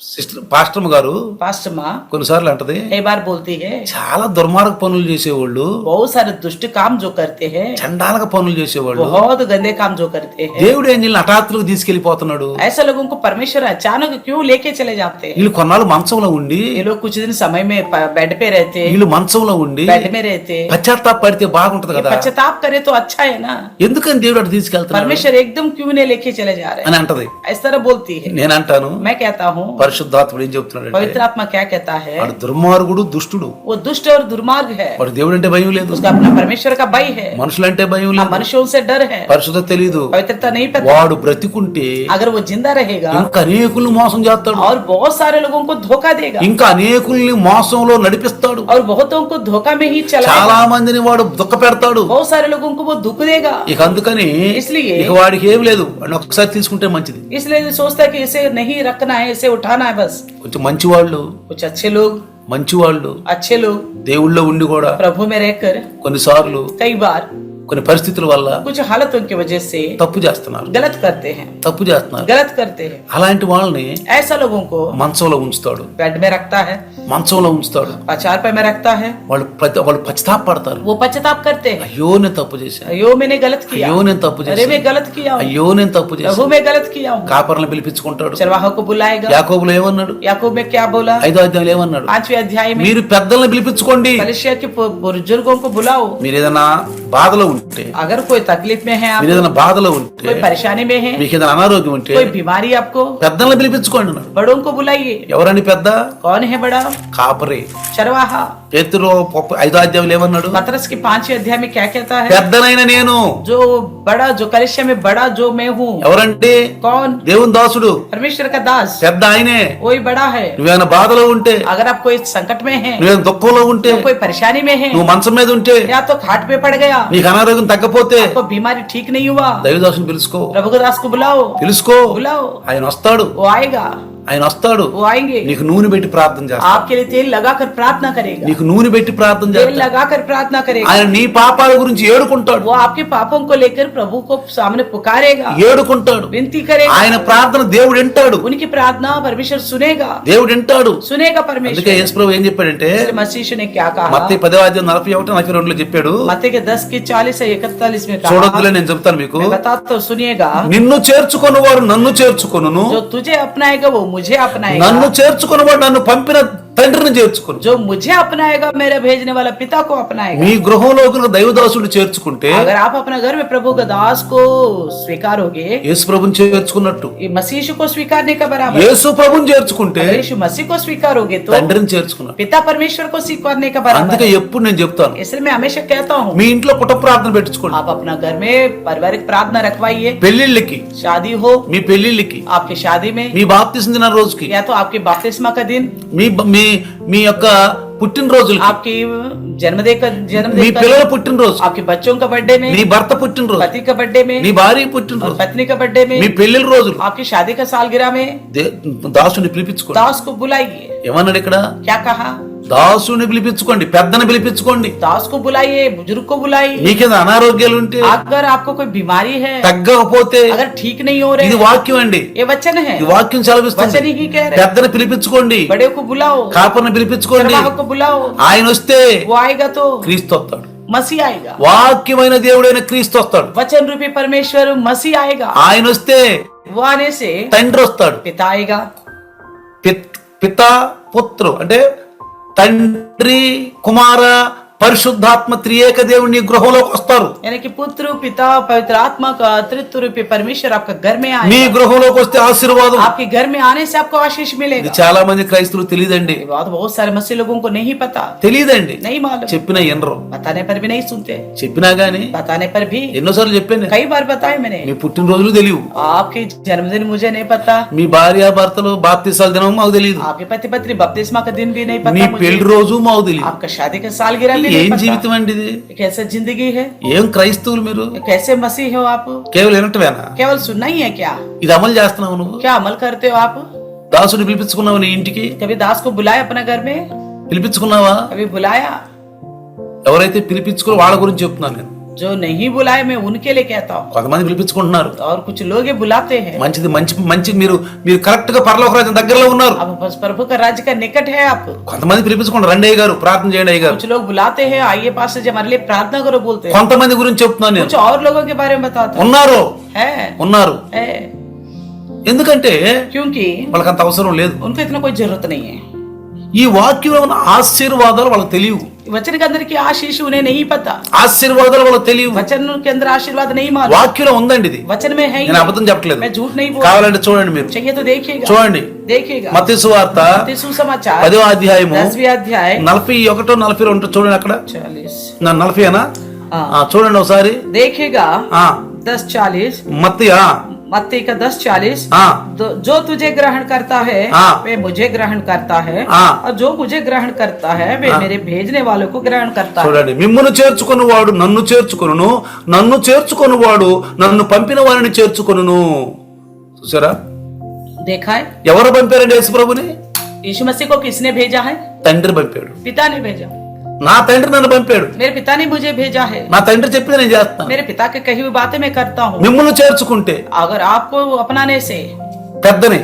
సిస్టర్ పాస్టర్ గారు पास्टर माँ కొన్నిసార్లు అంటది, कई बार बोलती है చాలా దుర్మార్గ పనులు చేసేవాళ్ళు, बहुत सारे दुष्ट काम जो करते हैं, చండాలక పనులు చేసేవాళ్ళు बहुत गंदे काम जो करते हैं, దేవుడు ఏం చేయాలి? హఠాత్తుగా తీసుకెళ్లిపోతున్నాడు. ऐसे लोगों को परमेश्वर अचानक क्यों लेके चले जाते हैं? వీళ్ళు కొన్నాళ్ళు మంచంలో ఉండి, ये लोग कुछ दिन समय में बेड पे रहते हैं, వీళ్ళు మంచంలో ఉండి बेड में रहते हैं, పశ్చాత్తాప పడితే బాగుంటది కదా. पश्चाताप करे तो अच्छा है ना। ఎందుకని దేవుడు అటు తీసుకెళ్తున్నాడు परमेश्वर एकदम क्यों नहीं लेके चले जा रहे అని हैं? అంటది. इस तरह बोलती है। నేను అంటాను, मैं कहता हूँ పరిశుద్ధాత్ముడు ఏం చెప్తున్నాడు అంటే, पवित्र आत्मा क्या कहता है? వాడు దుర్మార్గుడు, దుష్టుడు. वो दुष्ट और दुर्मार्ग है, వాడు దేవుడు అంటే భయం లేదు, उसका अपना परमेश्वर का भय है, మనుషులంటే భయం हाँ, లేదు, मनुष्यों से डर है, పరిశుద్ధత తెలీదు. पवित्रता नहीं पता। వాడు బ్రతికుంటే अगर वो जिंदा रहेगा ఇంకా అనేకుల్ని మోసం చేస్తాడు, और बहुत सारे लोगों को धोखा देगा ఇంకా అనేకుల్ని మోసంలో నడిపిస్తాడు, और बहुतों को धोखा में ही చాలా चलाएगा, మందిని వాడు దుఃఖ పెడతాడు. बहुत सारे लोगों को वो दुख देगा। ఇక అందుకని इसलिए ఇక వాడికి ఏం లేదు, వాడిని ఒక్కసారి తీసుకుంటే మంచిది. इसलिए सोचता है कि इसे नहीं रखना है, इसे उठाना है बस। కొంచెం మంచివాళ్ళు कुछ अच्छे लोग अच्छे लोग దేవుళ్ళో ఉండి కూడా प्रभु में रहकर కొన్నిసార్లు कई बार కొన్ని పరిస్థితుల వల్ల कुछ हालतों की वजह से తప్పు చేస్తున్నారు, गलत करते हैं, गलत करते हैं। అలాంటి వాళ్ళని ऐसा लोगों को మంచంలో ఉంచుతాడు, बेड में रखता है, మంచంలో ఉంచుతాడు. चारपाई में रखता है, వాళ్ళు పశ్చాత్తాపడతారు. वो पश्चाताप करते हैं, అయ్యో నేను తప్పు చేశాను, अयो मैंने गलत किया, అయ్యో నేను తప్పు अरे मैं చేశాను, गलत किया हूँ, అయ్యో నేను తప్పు प्रभु చేశాను. मैं गलत किया हूँ। కాపర్లను పిలిపించుకుంటాడు. चरवाहों को बुलाएगा। యాకోబులో ఏమన్నాడు? याकूब में क्या बोला? 5వ అధ్యాయంలో ఏమన్నాడు? 5वें अध्याय में మీరు పెద్దలను పిలిపించుకోండి. कलीसिया के बुजुर्गों को बुलाओ। మీరు ఏదైనా బాధలో ఉంటే, अगर कोई तकलीफ में है, आप మీరు ఏదైనా బాధలో ఉంటే, कोई परेशानी में है, మీకు ఏదైనా అనారోగ్యం ఉంటే कोई बीमारी आपको, పెద్దలను పిలిపించుకోండి అన్నాడు. बड़ों को बुलाइए। ఎవరండి పెద్ద? कौन है बड़ा? కాపరి. चरवाहा। పేతురు 5వ అధ్యాయంలో ఏమన్నాడు? पतरस के 5वें अध्याय में क्या कहता है? పెద్దనైన నేను. जो बड़ा, जो कलीसिया में बड़ा जो मैं हूँ। ఎవరండి? कौन? దేవుని దాసుడు, परमेश्वर का दास, పెద్ద ఆయనే. वही बड़ा है। నువ్వేమైనా బాధలో ఉంటే, अगर आप कोई संकट में है, నువ్వేమైనా దుఃఖంలో ఉంటే, कोई परेशानी में है, నువ్వు మంచం మీద ఉంటే, या तो खाट पे पड़ गया, నీకు అనారోగ్యం తగ్గపోతే आपको बीमारी ठीक नहीं हुआ, దైవదాసుని పిలుచుకో, प्रभु के दास को बुलाओ, పిలుచుకో. बुलाओ, ఆయన వస్తాడు, वो आएगा, ఆయన వస్తాడు. वो आएंगे, నీకు నూనె పెట్టి ప్రార్థన చేస్తాడు, आपके लिए तेल लगाकर प्रार्थना करेगा, నీకు నూనె పెట్టి ప్రార్థన तेल చేస్తాడు. लगाकर प्रार्थना करेगा, ఆయన నీ పాపాల గురించి ఏడుకుంటాడు, वो आपके पापों को लेकर प्रभु को सामने पुकारेगा, ఏడుకుంటాడు. विनती करेगा, ఆయన ప్రార్థన దేవుడు వింటాడు, उनकी प्रार्थना परमेश्वर सुनेगा, దేవుడు వింటాడు. सुनेगा అందుకే परमेश्वर। యేసు ప్రభు ఏం చెప్పాడంటే, मसीह ने क्या कहा? మత్తయి 10వ అధ్యాయం 41-42 చెప్పాడు. मत्ती के 10 की 40 से 41 में कहा, చూడొద్దులే, నేను చెప్తాను మీకు. मैं बताता तो सुनिएगा, నిన్ను చేర్చుకొని వారు నన్ను చేర్చుకొనును, जो तुझे अपनाएगा वो मुझे अपनाएगा, నన్ను చేర్చుకొని వాడు నన్ను పంపిన తండ్రిని చేర్చుకుని. जो मुझे अपनाएगा मेरे भेजने वाला पिता को अपनाएगा। మీ గృహంలో ఉన్న దైవదాసుడు చేర్చుకుంటే अगर आप अपने घर में प्रभु का दास को स्वीकारोगे, యేసు ప్రభుని చేర్చుకున్నట్టు. ये मसीह यीशु को स्वीकारने का बराबर। యేసు ప్రభుని చేర్చుకుంటే अगर यीशु मसीह को स्वीकारोगे तो తండ్రిని చేర్చుకున్నాడు. पिता परमेश्वर को स्वीकारने का बराबर అందుకే है। ఎప్పుడు నేను చెప్తాను, इसलिए मैं हमेशा कहता हूँ, మీ ఇంట్లో కుటుంబ ప్రార్థన పెట్టించుకోండి. आप अपना घर में पारिवारिक प्रार्थना रखवाइए, పెళ్లిళ్ళకి, शादी हो, మీ పెళ్లిళ్ళకి, आपकी शादी में, మీ బాప్తిసం దిన రోజుకి, या तो आपके बपतिस्मा का दिन, మీ మీ మీ యొక్క పుట్టినరోజులకి, आपकी जन्मदिन का మీ పిల్లల పుట్టినరోజు, आपके बच्चों का बर्थडे में, నీ భర్త పుట్టినరోజు, पति का बर्थडे में, నీ భార్య और పుట్టినరోజు, पत्नी का बर्थडे మీ में, పెళ్లిళ్ళ రోజులు, आपकी शादी का सालगिरह में దాసుని పిలిపించుకోండి. दास को बुलाइए। ఏమన్నాడు ఇక్కడ? क्या कहा? దాసుని పిలిపించుకోండి, పెద్దను పిలిపించుకోండి. दास को बुलाइए, बुजुर्ग को बुलाइए। మీకేదో అనారోగ్యాలు ఉంటే, अगर आपको कोई बीमारी है, తగ్గకపోతే, अगर ठीक नहीं हो रहे, ఇది వాక్యం అండి, ये वचन है, ఈ వాక్యం సెలవిస్తుంది. वचन ही कह रहे, పెద్దను పిలిపించుకోండి, बड़े को बुलाओ, కాపర్ని పిలిపించుకోండి. चरवाहों को बुलाओ। ఆయన వస్తే वो आएगा तो క్రీస్తు వస్తాడు. मसीह आएगा, వాక్యమైన దేవుడైన క్రీస్తు వస్తాడు. वचन रूपी परमेश्वर मसीह आएगा। ఆయన వస్తే वो आने से తండ్రి వస్తాడు. पिता आएगा। పిత పుత్రు అంటే తండ్రి కుమార పరిశుద్ధాత్మ త్రియేక దేవుని గృహంలోకి వస్తారు. यानी कि पुत्र पिता पवित्र आत्मा का त्रित्व रूपी परमेश्वर आपका घर में మీ आए, గృహంలోకి వస్తే ఆశీర్వాదం. आपके घर में आने से आपको आशीष ఇది मिलेगा। చాలా మంది క్రైస్తవులు తెలియదండి, ये बात बहुत सारे मसीह लोगों को नहीं पता, తెలియదండి. नहीं मालूम, చెప్పినా ఎనరు. बताने पर भी नहीं सुनते, చెప్పినా గానీ बताने पर भी ఎన్నోసార్లు చెప్పాను, कई बार बताए मैंने। మీ పుట్టినరోజులు తెలియవు, आपके जन्मदिन मुझे नहीं पता, మీ భార్య భర్తలు బాప్తిసాల దినం మాకు తెలియదు, आपके पति पत्नी बपतिस्मा का दिन भी नहीं మీ पता मुझे, పెళ్లి రోజు మాకు తెలియదు. आपका शादी का सालगिरह भी ఏం नहीं पता। జీవితం అండి ఇది? ये कैसे जिंदगी है? ఏం క్రైస్తవులు మీరు? ये कैसे मसीह हो आप? కేవలం వినటమేనా? केवल सुनना ही है क्या? ఇది అమలు చేస్తున్నావు నువ్వు? क्या अमल करते हो आप? దాసుడు పిలిపించుకున్నావు నీ ఇంటికి? कभी दास को बुलाया अपना घर में? పిలిపించుకున్నావా? कभी बुलाया? ఎవరైతే పిలిపించుకుని వాళ్ళ గురించి చెప్తున్నాను నేను. जो नहीं बुलाए मैं उनके लिए कहता हूँ, కొంతమంది పిలిపించుకుంటున్నారు, और कुछ लोग ये बुलाते हैं। మంచిది మంచి మంచి మీరు మీరు కరెక్ట్ గా పరలోక రాజ్యం దగ్గరలో ఉన్నారు. अब बस प्रभु का राज्य का निकट है आप। కొంతమంది పిలిపించుకుంటారు, రండి అయ్య గారు ప్రార్థన చేయండి అయ్య గారు. कुछ लोग बुलाते हैं, आइए पास से हमारे लिए प्रार्थना करो बोलते हैं। కొంతమంది గురించి చెప్తున్నాను నేను. कुछ और लोगों के बारे में बताता हूँ, ఉన్నారు है ఎందుకంటే क्योंकि వాళ్ళకి అంత అవసరం లేదు. उनको इतना कोई जरूरत नहीं है। ఈ వాక్యంలో ఉన్న ఆశీర్వాదాలు వాళ్ళకి తెలియవు, वचन के अंदर की आशीष उन्हें नहीं पता, ఆశీర్వాదాలు వాళ్ళకి తెలియవు. वचन के अंदर आशीर्वाद नहीं मालूम, వాక్యంలో ఉందండి ఇది, वचन में है ही నేను అబద్ధం చెప్పట్లేదు. मैं झूठ नहीं बोल, కావాలంటే చూడండి, మీరు चाहिए तो देखिएगा, చూడండి. देखिएगा। మత్తయి సువార్త मत्ती सुसमाचार 10వ అధ్యాయము 10वीं अध्याय 41 42 చూడండి. అక్కడ 40 40 అనా? हाँ। చూడండి ఒకసారి. देखिएगा 10:40 మత్తయి मत्ती का 10:40 जो तुझे ग्रहण करता है वे मुझे ग्रहण करता है, और जो मुझे ग्रहण करता है वे मेरे भेजने वालों को ग्रहण करता है। చూడండి, మిమ్మును చేర్చుకుని వాడు నన్ను చేర్చుకొనును, నన్ను చేర్చుకుని వాడు నన్ను పంపిన వారిని చేర్చుకొనును. చూసారా? देखा है? ఎవరు పంపారండి యేసు ప్రభుని? यीशु मसीह को किसने भेजा है? తండ్రి పంపాడు. पिता ने भेजा। నా తండ్రి నన్ను పంపాడు, मेरे पिता ने मुझे भेजा है, నా తండ్రి చెప్పింది నేను చేస్తాను. मेरे पिता के कही हुई बातें मैं करता हूँ। మిమ్మును చేర్చుకుంటే अगर आपको अपनाने से పెద్దని,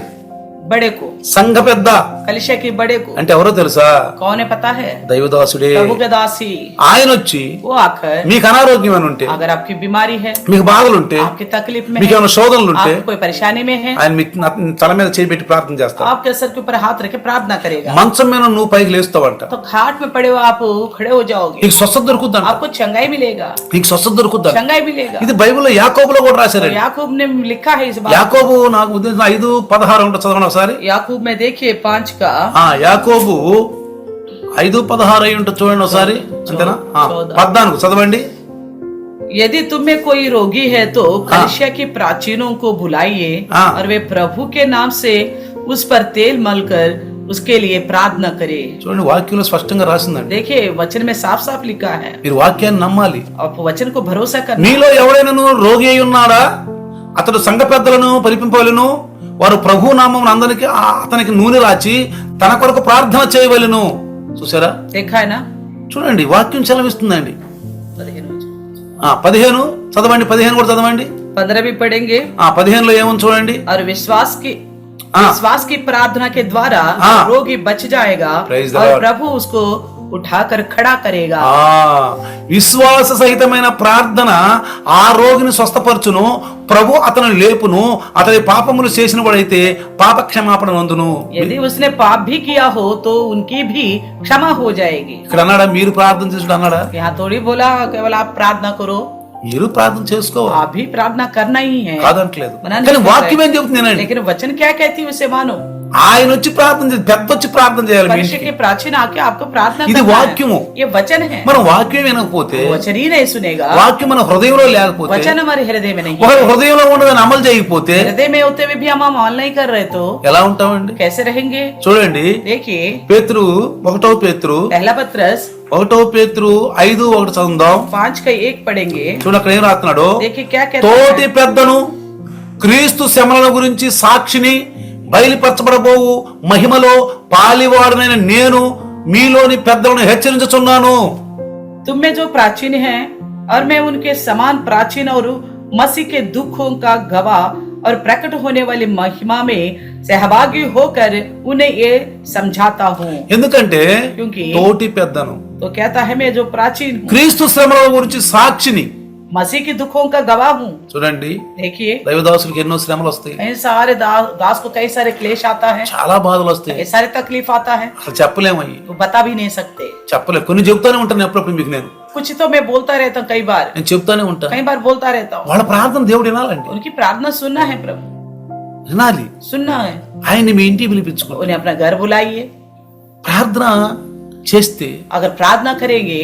बड़े को, సంఘ పెద్ద कलिशा की बड़े को, అంటే ఎవరో తెలుసా? कौन है पता है? దైవదాసుడే. प्रभु के दास ही। ఆయన వచ్చి वो आकर మీకు అనారోగ్యం అని ఉంటే, अगर आपकी बीमारी है, మీకు బాధలుంటే, आपकी तकलीफ में మీకు है, ఏమైనా శోధనలు ఉంటే, आपको कोई परेशानी में है, ఆయన మీకు తల మీద చేయి పెట్టి ప్రార్థన చేస్తారు. आपके सर के ऊपर हाथ रख के प्रार्थना करेगा, మంచం మీద నువ్వు పైకి లేస్తావంట, तो खाट में पड़े हुए आप खड़े हो जाओगे, నీకు స్వస్థత దొరుకుద్దంట, आपको चंगाई मिलेगा, నీకు స్వస్థత దొరుకుద్దంట. चंगाई मिलेगा। ఇది బైబిల్లో యాకోబులో కూడా రాశారండి. याकूब ने लिखा है इस बात। యాకోబు నాకు ఉద్దేశం 5:16 ఉంటుంది, చదవండి ఒకసారి. याकूब में देखिए 5 का యాకోబు 5:16 అయి ఉంటుంది, చూడండి ఒకసారి. అంతేనా? 14 చదవండి. यदि तुम में कोई रोगी है तो कलीसिया के प्राचीनों को बुलाइए, और वे प्रभु के नाम से उस पर तेल मलकर उसके लिए प्रार्थना करे। చూడండి, వాక్యంలో స్పష్టంగా రాసిందండి. देखिए वचन में साफ साफ लिखा है, మీరు వాక్యాన్ని నమ్మాలి. आप वचन को भरोसा करना। మీలో ఎవడైనా రోగి అయి ఉన్నాడా? అతడు సంఘ పెద్దలను పరిపింపవలెను, వారు ప్రభు నామం అందరికి అతనికి నూనె రాచి తన కొరకు ప్రార్థన చేయవలెను. చూసారా? देखा है ना? చూడండి, వాక్యం సెలవిస్తుందండి. 15 చదవండి, 15 కూడా చదవండి. 15 भी पढ़ेंगे। 15లో ఏముంది చూడండి. और विश्वास की प्रार्थना के द्वारा रोगी बच जाएगा, Praise the और Lord. प्रभु उसको उठाकर खड़ा करेगा। విశ్వాస సహితమైన ప్రార్థన ఆ రోగిని స్వస్థపరచును, ప్రభు అతను లేపును, అతని పాపములు చేసిన వాడైతే పాప క్షమాపణ నందును. यदि उसने पाप भी किया हो तो उनकी भी क्षमा हो जाएगी। ఇక్కడ అన్నాడా మీరు ప్రార్థన చేసుడు అన్నాడా? यहाँ थोड़ी बोला केवल आप प्रार्थना करो, మీరు ప్రార్థన చేసుకోవాలి, आप भी प्रार्थना करना ही है, కాదంటలేదు. मना नहीं కానీ कर వాక్యం रहे। ఏం చెప్తుందేనండి? लेकिन वचन क्या कहती है उसे मानो। ఆయన వచ్చి ప్రార్థన చేయాలి, పెద్ద వచ్చి ప్రార్థన చేయాలి. మీ परिषद ఇంటికి. के प्राचीन आके आपको प्रार्थना ఇది करना వాక్యము. है। ये वचन है। మనం వాక్యం వినకపోతే, वचन ही नहीं सुनेगा, వాక్యం మన హృదయంలో లేకపోతే, वचन हमारे हृदय में नहीं ఒక है, హృదయంలో ఉండదని అమలు చేయకపోతే हृदय में होते हुए भी हम अमल नहीं कर रहे तो ఎలా ఉంటామండి? कैसे रहेंगे? చూడండి, देखिए పేతురు 1వ పేతురు पहला पत्रस 1వ పేతురు 5:1 చదువుదాం. 5 का 1 पढ़ेंगे। చూడండి అక్కడ ఏం రాస్తున్నాడు. देखिए क्या कहता తోటి है। పెద్దను క్రీస్తు శ్రమల గురించి సాక్షిని బయలుపరచబడబోవు మహిమలో పాలివాడునైన నేను మీలోని పెద్దలను హెచ్చరించుచున్నాను. तुम में जो प्राचीन है और मैं उनके समान प्राचीन और मसीह के दुखों का गवाह और प्रकट होने वाली महिमा में सहभागी होकर उन्हें ये समझाता हूँ। ఎందుకంటే क्योंकि తోటి పెద్దను तो कहता है मैं जो प्राचीन हूँ, క్రీస్తు శ్రమల గురించి సాక్షిని, मसीह की दुखों का गवाह हूँ। చూడండి, देखिए, దైవదాసులకు ఎన్నో శ్రమలు వస్తాయి, कई सारे दास को कई सारे क्लेश आता है, చాలా బాధలు వస్తాయి, कई सारे तकलीफ आता है, అసలు చెప్పలేము అయ్యి, वो बता भी नहीं सकते। చెప్పలేము. కొన్ని చెప్తానే ఉంటాను ఎప్పుడప్పుడు మీకు, నేను कुछ तो मैं बोलता रहता हूँ, నేను చెప్తానే ఉంటాను. कई बार बोलता रहता हूँ। వాళ్ళ ప్రార్థన దేవుడు వినాలండి, उनकी प्रार्थना सुनना है प्रभु, వినాలి. सुनना है। ఆయన్ని మీ ఇంటికి పిలిపించుకోండి. उन्हें अपना घर बुलाइए। ప్రార్థన చేస్తే अगर प्रार्थना करेंगे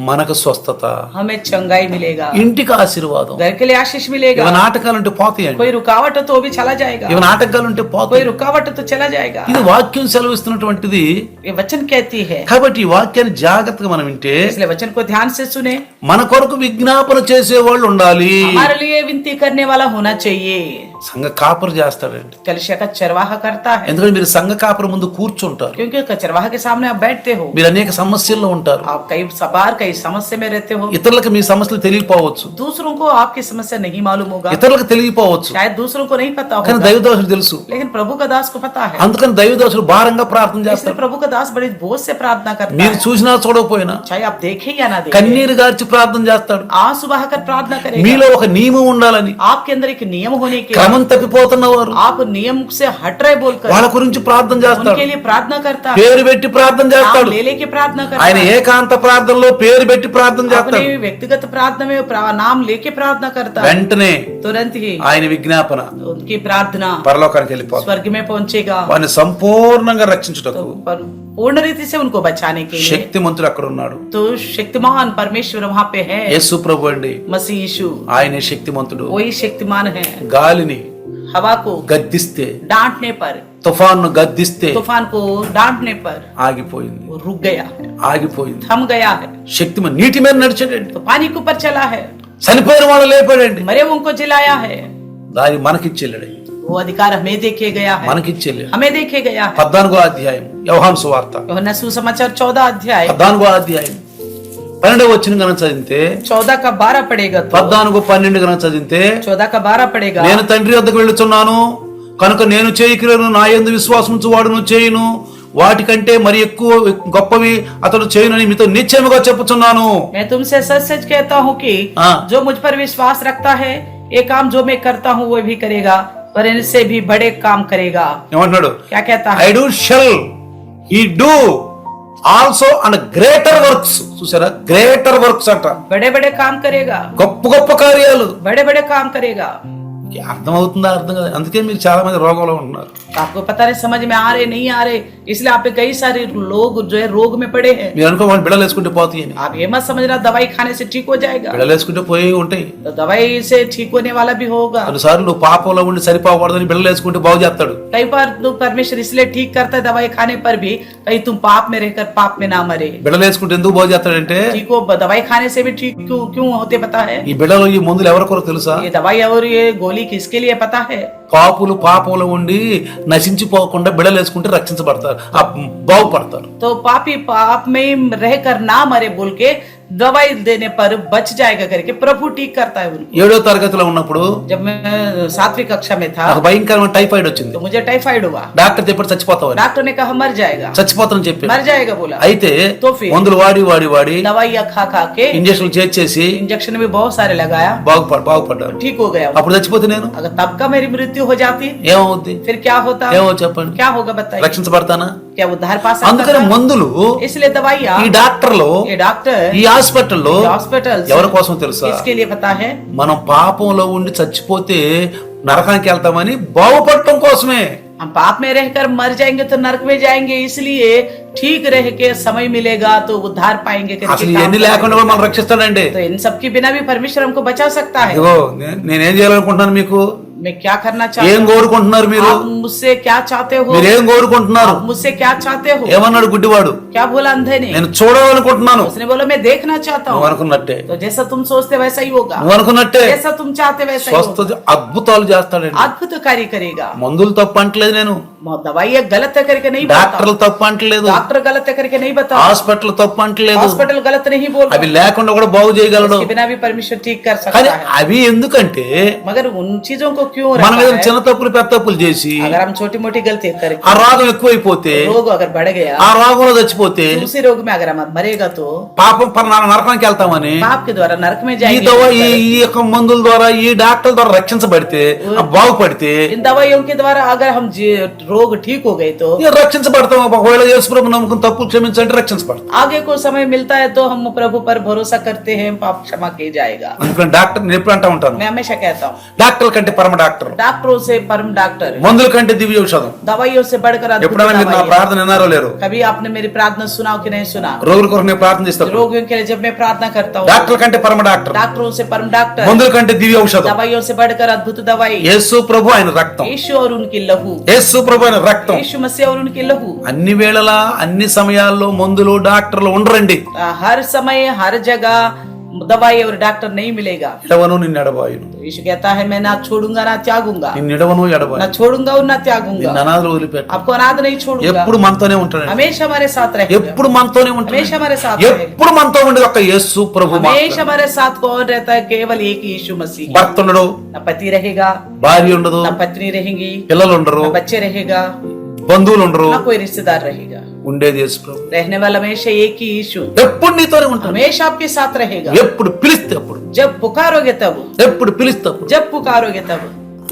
మనకు స్వస్థత, हमें चंगाई मिलेगा, ఇంటికి ఆశీర్వాదం. घर के लिए आशीष मिलेगा। ఇవి నాటకాలు ఉంటే పోతాయండి, कोई रुकावट हो तो वो भी चला जाएगा, ఇవి నాటకాలు ఉంటే कोई పోతాయి. रुकावट हो तो चला जाएगा। ఇది వాక్యం సెలవిస్తున్నటువంటిది. ये वचन कहती है, కాబట్టి ఈ వాక్యాన్ని జాగ్రత్తగా మనం వింటే इसलिए वचन को ध्यान से सुने। మన కొరకు విజ్ఞాపన చేసే వాళ్ళు ఉండాలి. हमारे लिए विनती करने वाला होना चाहिए। సంఘ కాపరు చేస్తాడండి, कलिसिया का चरवाहा करता है, ఎందుకంటే మీరు సంఘ కాపరు ముందు కూర్చుంటారు, क्योंकि चरवाहा के सामने आप बैठते हो, మీరు అనేక సమస్యల్లో ఉంటారు. आप कई सवार कई समस्या में रहते हो। ఇతరులకు మీ సమస్యలు తెలియపోవచ్చు, दूसरों को आपकी समस्या नहीं मालूम होगा, ఇతరులకు తెలియపోవచ్చు, शायद दूसरों को नहीं पता కానీ होगा, దైవదాసుడు తెలుసు. लेकिन प्रभु का दास को पता है। అందుకని దైవదాసుడు భారంగా ప్రార్థన इसलिए చేస్తారు. प्रभु का दास बड़ी बोझ से प्रार्थना करता మీరు है, చూసినా చూడకపోయినా चाहे आप देखें या ना देखें, కన్నీరు గార్చి ప్రార్థన చేస్తాడు. आंसू बहाकर प्रार्थना करेगा। మీలో ఒక నియమం ఉండాలని, आपके अंदर एक नियम होने के, క్రమం తప్పిపోతున్న వారు आप नियम से हट रहे बोलकर వాళ్ళ గురించి ప్రార్థన చేస్తాడు, उनके लिए प्रार्थना करता है, పేరు పెట్టి ప్రార్థన नाम చేస్తాడు. ले लेके प्रार्थना करता ఆయన है, ఏకాంత ప్రార్థనలో పేరు పెట్టి ప్రార్థన చేస్తాడు. अपने व्यक्तिगत प्रार्थना में नाम लेके प्रार्थना करता है, వెంటనే तुरंत ही ఆయన విజ్ఞాపన उनकी प्रार्थना పరలోకానికి వెళ్ళిపోతాడు. स्वर्ग में पहुंचेगा। వారిని సంపూర్ణంగా రక్షించుటకు पूर्ण रीति से उनको बचाने के लिए శక్తిమంతుడు అక్కడ ఉన్నాడు. तो शक्तिमान परमेश्वर वहाँ पे है, యేసు ప్రభు అండి, मसीह यीशु ఆయనే శక్తిమంతుడు. वही शक्तिमान है। గాలిని हवा को గద్దిస్తే, डांटने पर, తుఫాన్ను గద్దిస్తే तूफान को डांटने पर ఆగిపోయింది, वो रुक गया, ఆగిపోయింది. थम गया है। శక్తిమంతుడు నీటి మీద నడిచాడండి, तो पानी के ऊपर चला है, చనిపోయిన వాళ్ళు లేపాడండి. मरे हुओं को जिलाया है। దాని మనకిచ్చేళ్ళాడు, वो अधिकार हमें देखे गया है, మనకిచ్చేళ్ళాడు. हमें देखे गया है। 14వ అధ్యాయం యోహాను సువార్త యోహన్నా సుసమాచాर 14 अध्याय 14వ అధ్యాయం 12వ వచనం గనుక చదివితే, 14 का 12 पड़ेगा, तो 14-12 గనుక చదివితే, 14 का 12 पड़ेगा। నేను తండ్రి వద్దకు వెళ్ళుచున్నాను కనుక నేను చేయగలను, నా యందు విశ్వాసం ఉంచువాడును చేయును, వాటికంటే మరి ఎక్కువ గొప్పవి అతడు చేయునని మీతో నిశ్చయముగా చెప్పుచున్నాను. मैं तुमसे सच सच कहता हूँ कि हाँ। जो मुझ पर विश्वास रखता है, ये काम जो मैं करता हूँ वो भी करेगा, पर इनसे भी बड़े काम करेगा। ఏమంటున్నాడు? क्या कहता ఐ है? Do shell he do also and greater works. చూసారా, గ్రేటర్ వర్క్స్ అంట, बड़े बड़े काम करेगा, గొప్ప గొప్ప కార్యాలు. बड़े बड़े काम करेगा। అర్థమవుతుందా? అర్థం కదా. అందుకే మీరు చాలా మంది రోగంలో ఉంటున్నారు. आपको पता नहीं, समझ में आ रहे नहीं आ रहे, इसलिए आप पे कई सारे लोग जो है रोग में पड़े हैं। మీరు అనుకో వాళ్ళు బిడలు వేసుకుంటే పోతాయి అని. आप ये मत समझना दवाई खाने से ठीक हो जाएगा, బిడలు వేసుకుంటే పోయి ఉంటాయి. तो दवाई से ठीक होने वाला भी होगा। కొన్నిసార్లు నువ్వు పాపంలో ఉండి సరిపోకూడదని బిడలు వేసుకుంటే బాగు చేస్తాడు. कई बार तो परमेश्वर इसलिए ठीक करता है दवाई खाने पर भी, कहीं तुम पाप में रहकर पाप में ना मरे। బిడలు వేసుకుంటే ఎందుకు బాగు చేస్తాడంటే, ठीक हो, दवाई खाने से भी ठीक क्यों क्यों होते पता है? ఈ బిడలు ఈ మందులు ఎవరి కొరకు తెలుసా? ये दवाई और ये गोली किसके लिए पता है? పాపులు పాపంలో ఉండి నశించిపోకుండా బిడలు వేసుకుంటే రక్షించబడతారు, బాగుపడతారు. तो पापी पाप में रहकर ना मरे बोल के दवाई देने पर बच जाएगा करके प्रभु ठीक करता है उनको। 7వ తరగతిలో ఉన్నప్పుడు जब मैं 7वीं कक्षा में था నాకు భయంకరమైన టైఫాయిడ్ వచ్చింది. तो मुझे टाइफाइड हुआ। డాక్టర్ చెప్పాడు చచ్చిపోతావని. डॉक्टर ने कहा मर जाएगा, చచ్చిపోతానని చెప్పాడు. मर जाएगा बोला। అయితే तो फिर మందులు వాడి दवाइयाँ खा खा के ఇంజక్షన్లు చేసి इंजेक्शन भी बहुत सारे लगाया, బాగుపడ్డారు. ठीक हो गया। అప్పుడు చచ్చిపోతే నేను अगर तब का मेरी मृत्यु हो जाती ఏమవుద్ది? फिर क्या होता? ఏమో చెప్పండి. क्या होगा बताइए? రక్షించబడతానా? क्या उद्धार पा सकता అందుకని था? మందులు इसलिए दवाइयाँ, ఈ డాక్టర్లు ये डॉक्टर, ఈ హాస్పిటల్లో हॉस्पिटल ఎవరి కోసం తెలుసా? इसके लिए पता है, మనం పాపంలో ఉండి చచ్చిపోతే నరకానికి వెళ్తామని బాగుపడటం కోసమే. हम पाप में रहकर मर जाएंगे तो नरक में जाएंगे, इसलिए ठीक रह के समय मिलेगा तो उद्धार पाएंगे करके అసలు काम ఇవన్నీ करते లేకుండా కూడా మనం రక్షిస్తాడండి. हैं। तो इन सब के बिना भी परमेश्वर हमको बचा सकता है। ఇదిగో నేనేం చేయాలనుకుంటున్నాను, మీకు मैं क्या करना ఏం चाहता हूँ? కోరుకుంటున్నారు మీరు? आप मुझसे क्या चाहते हो? మీరు ఏం కోరుకుంటున్నారు? आप मुझसे क्या चाहते हो? ఏమన్నాడు గుడ్డివాడు? क्या बोला अंधे ने? నేను చూడాలనుకుంటున్నాను. उसने बोला मैं देखना चाहता నువ్వు हूँ। అనుకున్నట్టే, तो जैसा तुम सोचते वैसा ही होगा, నువ్వు అనుకున్నట్టే जैसा तुम चाहते वैसा ही స్వస్థ होगा। అద్భుతాలు చేస్తాడండి. अद्भुत कार्य करेगा। మందులు తప్పు అంటలేదు నేను, दवाई गलत है करके नहीं డాక్టర్లు बताता, తప్పు అంటలేదు, डॉक्टर गलत है करके नहीं बता, హాస్పిటల్ తప్పు అంటలేదు. हॉस्पिटल गलत नहीं बोल అవి లేకుండా కూడా బాగు చేయగలడు. उसके बिना भी परमेश्वर ठीक कर కానీ सकता है। అవి ఎందుకంటే मगर उन चीजों को क्यों మనం रखा ఏదైనా है? చిన్న తప్పులు పెద్ద తప్పులు చేసి अगर हम छोटी मोटी गलती करके ఆ రోగం ఎక్కువైపోతే रोग अगर बढ़ गया, ఆ రోగంలో చచ్చిపోతే उसी रोग में अगर हम मरेगा तो పాపం నరకానికి వెళ్తామని पाप के द्वारा नरक में ఈ जाएंगे। దవ ఈ యొక్క మందుల ద్వారా ఈ డాక్టర్ల ద్వారా రక్షించబడితే బాగుపడితే इन दवाइयों के द्वारा अगर हम रोग ठीक हो गए तो రక్షించబడతాం. ఒకవేళ యేసు ప్రభు నమ్ముకుని తప్పులు క్షమించంటే రక్షించబడతాం. आगे को समय मिलता है तो हम प्रभु पर भरोसा करते हैं, पाप क्षमा किया जाएगा। అందుకని డాక్టర్ నేను ఎప్పుడు అంటా ఉంటాను, मैं हमेशा कहता हूँ డాక్టర్ల కంటే పరమ డాక్టర్, डॉक्टरों से परम डॉक्टर, మందుల కంటే దివ్య ఔషధం. दवाइयों से बढ़कर अद्भुत ఎప్పుడైనా మీరు నా दवाई है। ప్రార్థన విన్నారో లేరు? कभी आपने मेरी प्रार्थना सुना कि नहीं सुना? రోగుల కొరకు నేను ప్రార్థన చేస్తాను. रोगियों के लिए जब मैं प्रार्थना करता हूँ, డాక్టర్ల కంటే పరమ డాక్టర్, डॉक्टरों से परम डॉक्टर, మందుల కంటే దివ్య ఔషధం. दवाइयों से बढ़कर अद्भुत दवाई, యేసు ప్రభు ఆయన రక్తం, यीशु और उनकी लहू, యేసు ప్రభు ఆయన రక్తం. यीशु मसीह और उनकी लहू। అన్ని వేళలా అన్ని సమయాల్లో మందులు డాక్టర్లు ఉండరండి. हर समय हर जगह दवाई और डॉक्टर नहीं मिलेगा। ఎడవను నిన్ను ఎడబాయును, तो यीशु कहता है मैं ना छोड़ूंगा ना त्यागूंगा, నిన్ను ఎడవను ना ఎడబాయు, छोड़ूंगा और ना त्यागूंगा, నిన్ను అనాథలు వదిలిపెట్టు. आपको अनाथ नहीं छोड़ूंगा, ఎప్పుడు మనతోనే ఉంటాడు, हमेशा हमारे साथ रहेगा, ఎప్పుడు మనతోనే ఉంటాడు, हमेशा हमारे साथ रहेगा। ఎప్పుడు మనతో ఉండేది ఒక యేసు ప్రభు మాత్రమే. हमेशा हमारे साथ कौन रहता है? केवल एक ही यीशु मसीह। భర్త ఉండడు, ना पति रहेगा, భార్య ఉండదు, ना पत्नी रहेंगी, పిల్లలు ఉండరు, ना बच्चे रहेगा, బంధువులు ఉండరు, ना कोई रिश्तेदार रहेगा। ఉండేది యేసు ప్రభు. रहने वाला हमेशा एक ही यीशु, ఎప్పుడు నీతోనే ఉంటాడు, हमेशा आपके साथ रहेगा। ఎప్పుడు పిలిస్తే అప్పుడు, जब पुकारोगे तब, ఎప్పుడు పిలిస్తే అప్పుడు. जब पुकारोगे तब।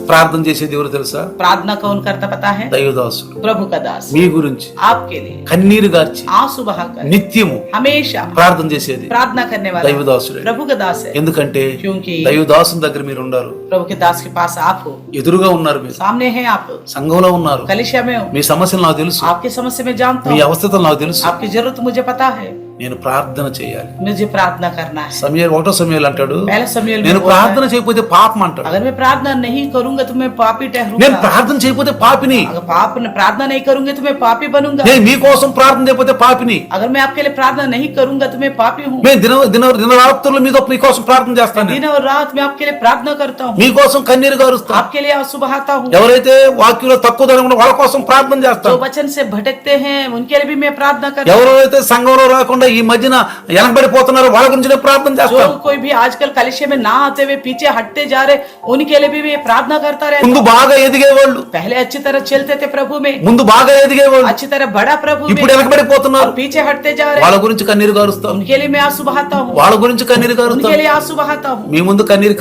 ప్రార్థన చేసేది ఎవరు తెలుసా? प्रार्थना कौन करता पता है? దైవదాసుడు. प्रभु का दास, మీ గురించి आपके लिए కన్నీరు గార్చి आंसू बहाकर నిత్యము हमेशा ప్రార్థన చేసేది प्रार्थना करने वाला దైవదాసుడే. प्रभु का दास है। ఎందుకంటే क्योंकि దైవదాసుని దగ్గర మీరు ఉన్నారు, प्रभु के दास के पास आप हो, ఎదురుగా ఉన్నారు, మీరు सामने हैं आप, సంఘంలో ఉన్నారు. कलिसिया में हो, మీ సమస్యలు నాకు తెలుసు, आपकी समस्या में जानता మీ हूँ, అవస్థలు నాకు తెలుసు. आपकी जरूरत मुझे पता है, నేను ప్రార్థన చేయాలి. मुझे प्रार्थना करना है। సమయాలు ఒకటో సమయాలు అంటాడు, पहले समूएल में నేను बोलता है, ప్రార్థన చేయకపోతే పాపం అంటాడు. अगर मैं प्रार्थना नहीं करूंगा तो मैं पापी నేను ठहरूंगा, ప్రార్థన చేయకపోతే పాపిని, अगर प्रार्थना नहीं करूंगी तो मैं पापी बनूंगा, నేను మీకోసం ప్రార్థన చేయకపోతే పాపిని, अगर मैं आपके लिए प्रार्थना नहीं करूंगा तो मैं पापी हूँ। నేను దినరాత్రులు మీకోసం ప్రార్థన చేస్తాను, दिन और रात मैं आपके लिए प्रार्थना करता हूँ, మీకోసం కన్నీరు గారుస్తాను. आपके लिए आंसू बहाता हूँ। ఎవరైతే వాక్యంలో తక్కువ ధనం వాళ్ళ కోసం ప్రార్థన जो చేస్తాను. वचन से भटकते हैं उनके लिए भी मैं प्रार्थना करता हूँ। ఎవరైతే సంఘంలో రాకుండా ఈ మధ్యన వెనకబడిపోతున్నారో వాళ్ళ గురించి నేను ప్రార్థన जो చేస్తాను. कोई भी आजकल कलिशे में ना आते हुए पीछे हटते जा रहे उनके लिए भी मैं प्रार्थना करता रहता ముందు हूँ। బాగా ఎదిగేవాళ్ళు, पहले अच्छी तरह चलते थे प्रभु में, ముందు బాగా ఎదిగేవాళ్ళు अच्छी तरह बड़ा प्रभु में, ఇప్పుడు వెనకబడిపోతున్నారు. और पीछे हटते जा रहे వాళ్ళ గురించి కన్నీరు గారుస్తాను, उनके लिए मैं आंसू बहाता हूँ, వాళ్ళ గురించి కన్నీరు उनके గారుస్తాను. लिए आंसू बहाता हूँ। మీ ముందు కన్నీరు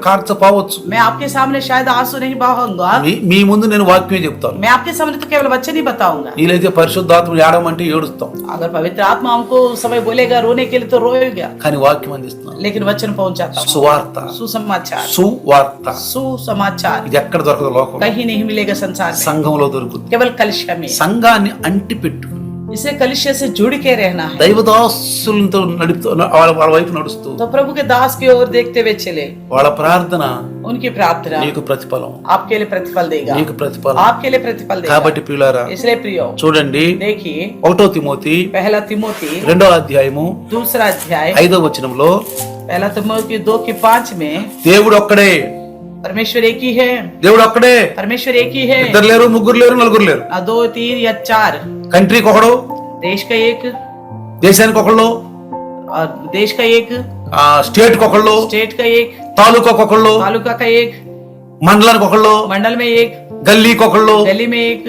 కార్చపోవచ్చు, मैं आपके सामने शायद आंसू नहीं बहाऊंगा, మీ ముందు నేను వాక్యమే చెప్తాను. मैं आपके सामने तो केवल वचन ही बताऊंगा। వీలైతే పరిశుద్ధాత్మ ఏడమంటే ఏడుస్తాం, अगर पवित्र आत्मा हमको उस समय बोलेगा रोने के लिए तो रोएगा, కానీ వాక్యం అందిస్తున్నాం. लेकिन वचन पहुंचाता हूँ। సువార్త, सुसमाचार, సువార్త सुसमाचार ఇది ఎక్కడ దొరకదు లోకం, कहीं नहीं मिलेगा संसार में, సంఘంలో దొరుకుతుంది. केवल कलिशा में। సంఘాన్ని అంటి పెట్టుకుని इसे कलिशा से जुड़ के रहना है। దైవదాసులతో నడుపుతూ వాళ్ళ వైపు నడుస్తూ तो प्रभु के दास की ओर देखते हुए चले, వాళ్ళ ప్రార్థన उनकी प्रार्थना నీకు ప్రతిఫలం, आपके लिए प्रतिफल देगा, నీకు ప్రతిఫలం. आपके लिए प्रतिफल देगा। కాబట్టి ప్రియులారా इसलिए प्रियो చూడండి, देखिए, 1 తిమోతి पहला तिमोथी 2వ అధ్యాయము 2 अध्याय 5వ వచనంలో पहला तिमोथी 2:5 में దేవుడు ఒక్కడే, परमेश्वर एक ही है, దేవుడు ఒక్కడే, परमेश्वर एक ही है, ఇద్దరు లేరు, ముగ్గురు లేరు, నలుగురు లేరు. ना 2 3 या 4, కంట్రీకి ఒకడు, देश का एक దేశానికి ఒకళ్ళు, और देश का एक, స్టేట్ కి ఒకళ్ళు, स्टेट का एक, తాలూకాకు ఒకళ్ళు, तालुका का एक, మండలానికి ఒకళ్ళు, मंडल में एक, గల్లీకి ఒకళ్ళు, गली में एक,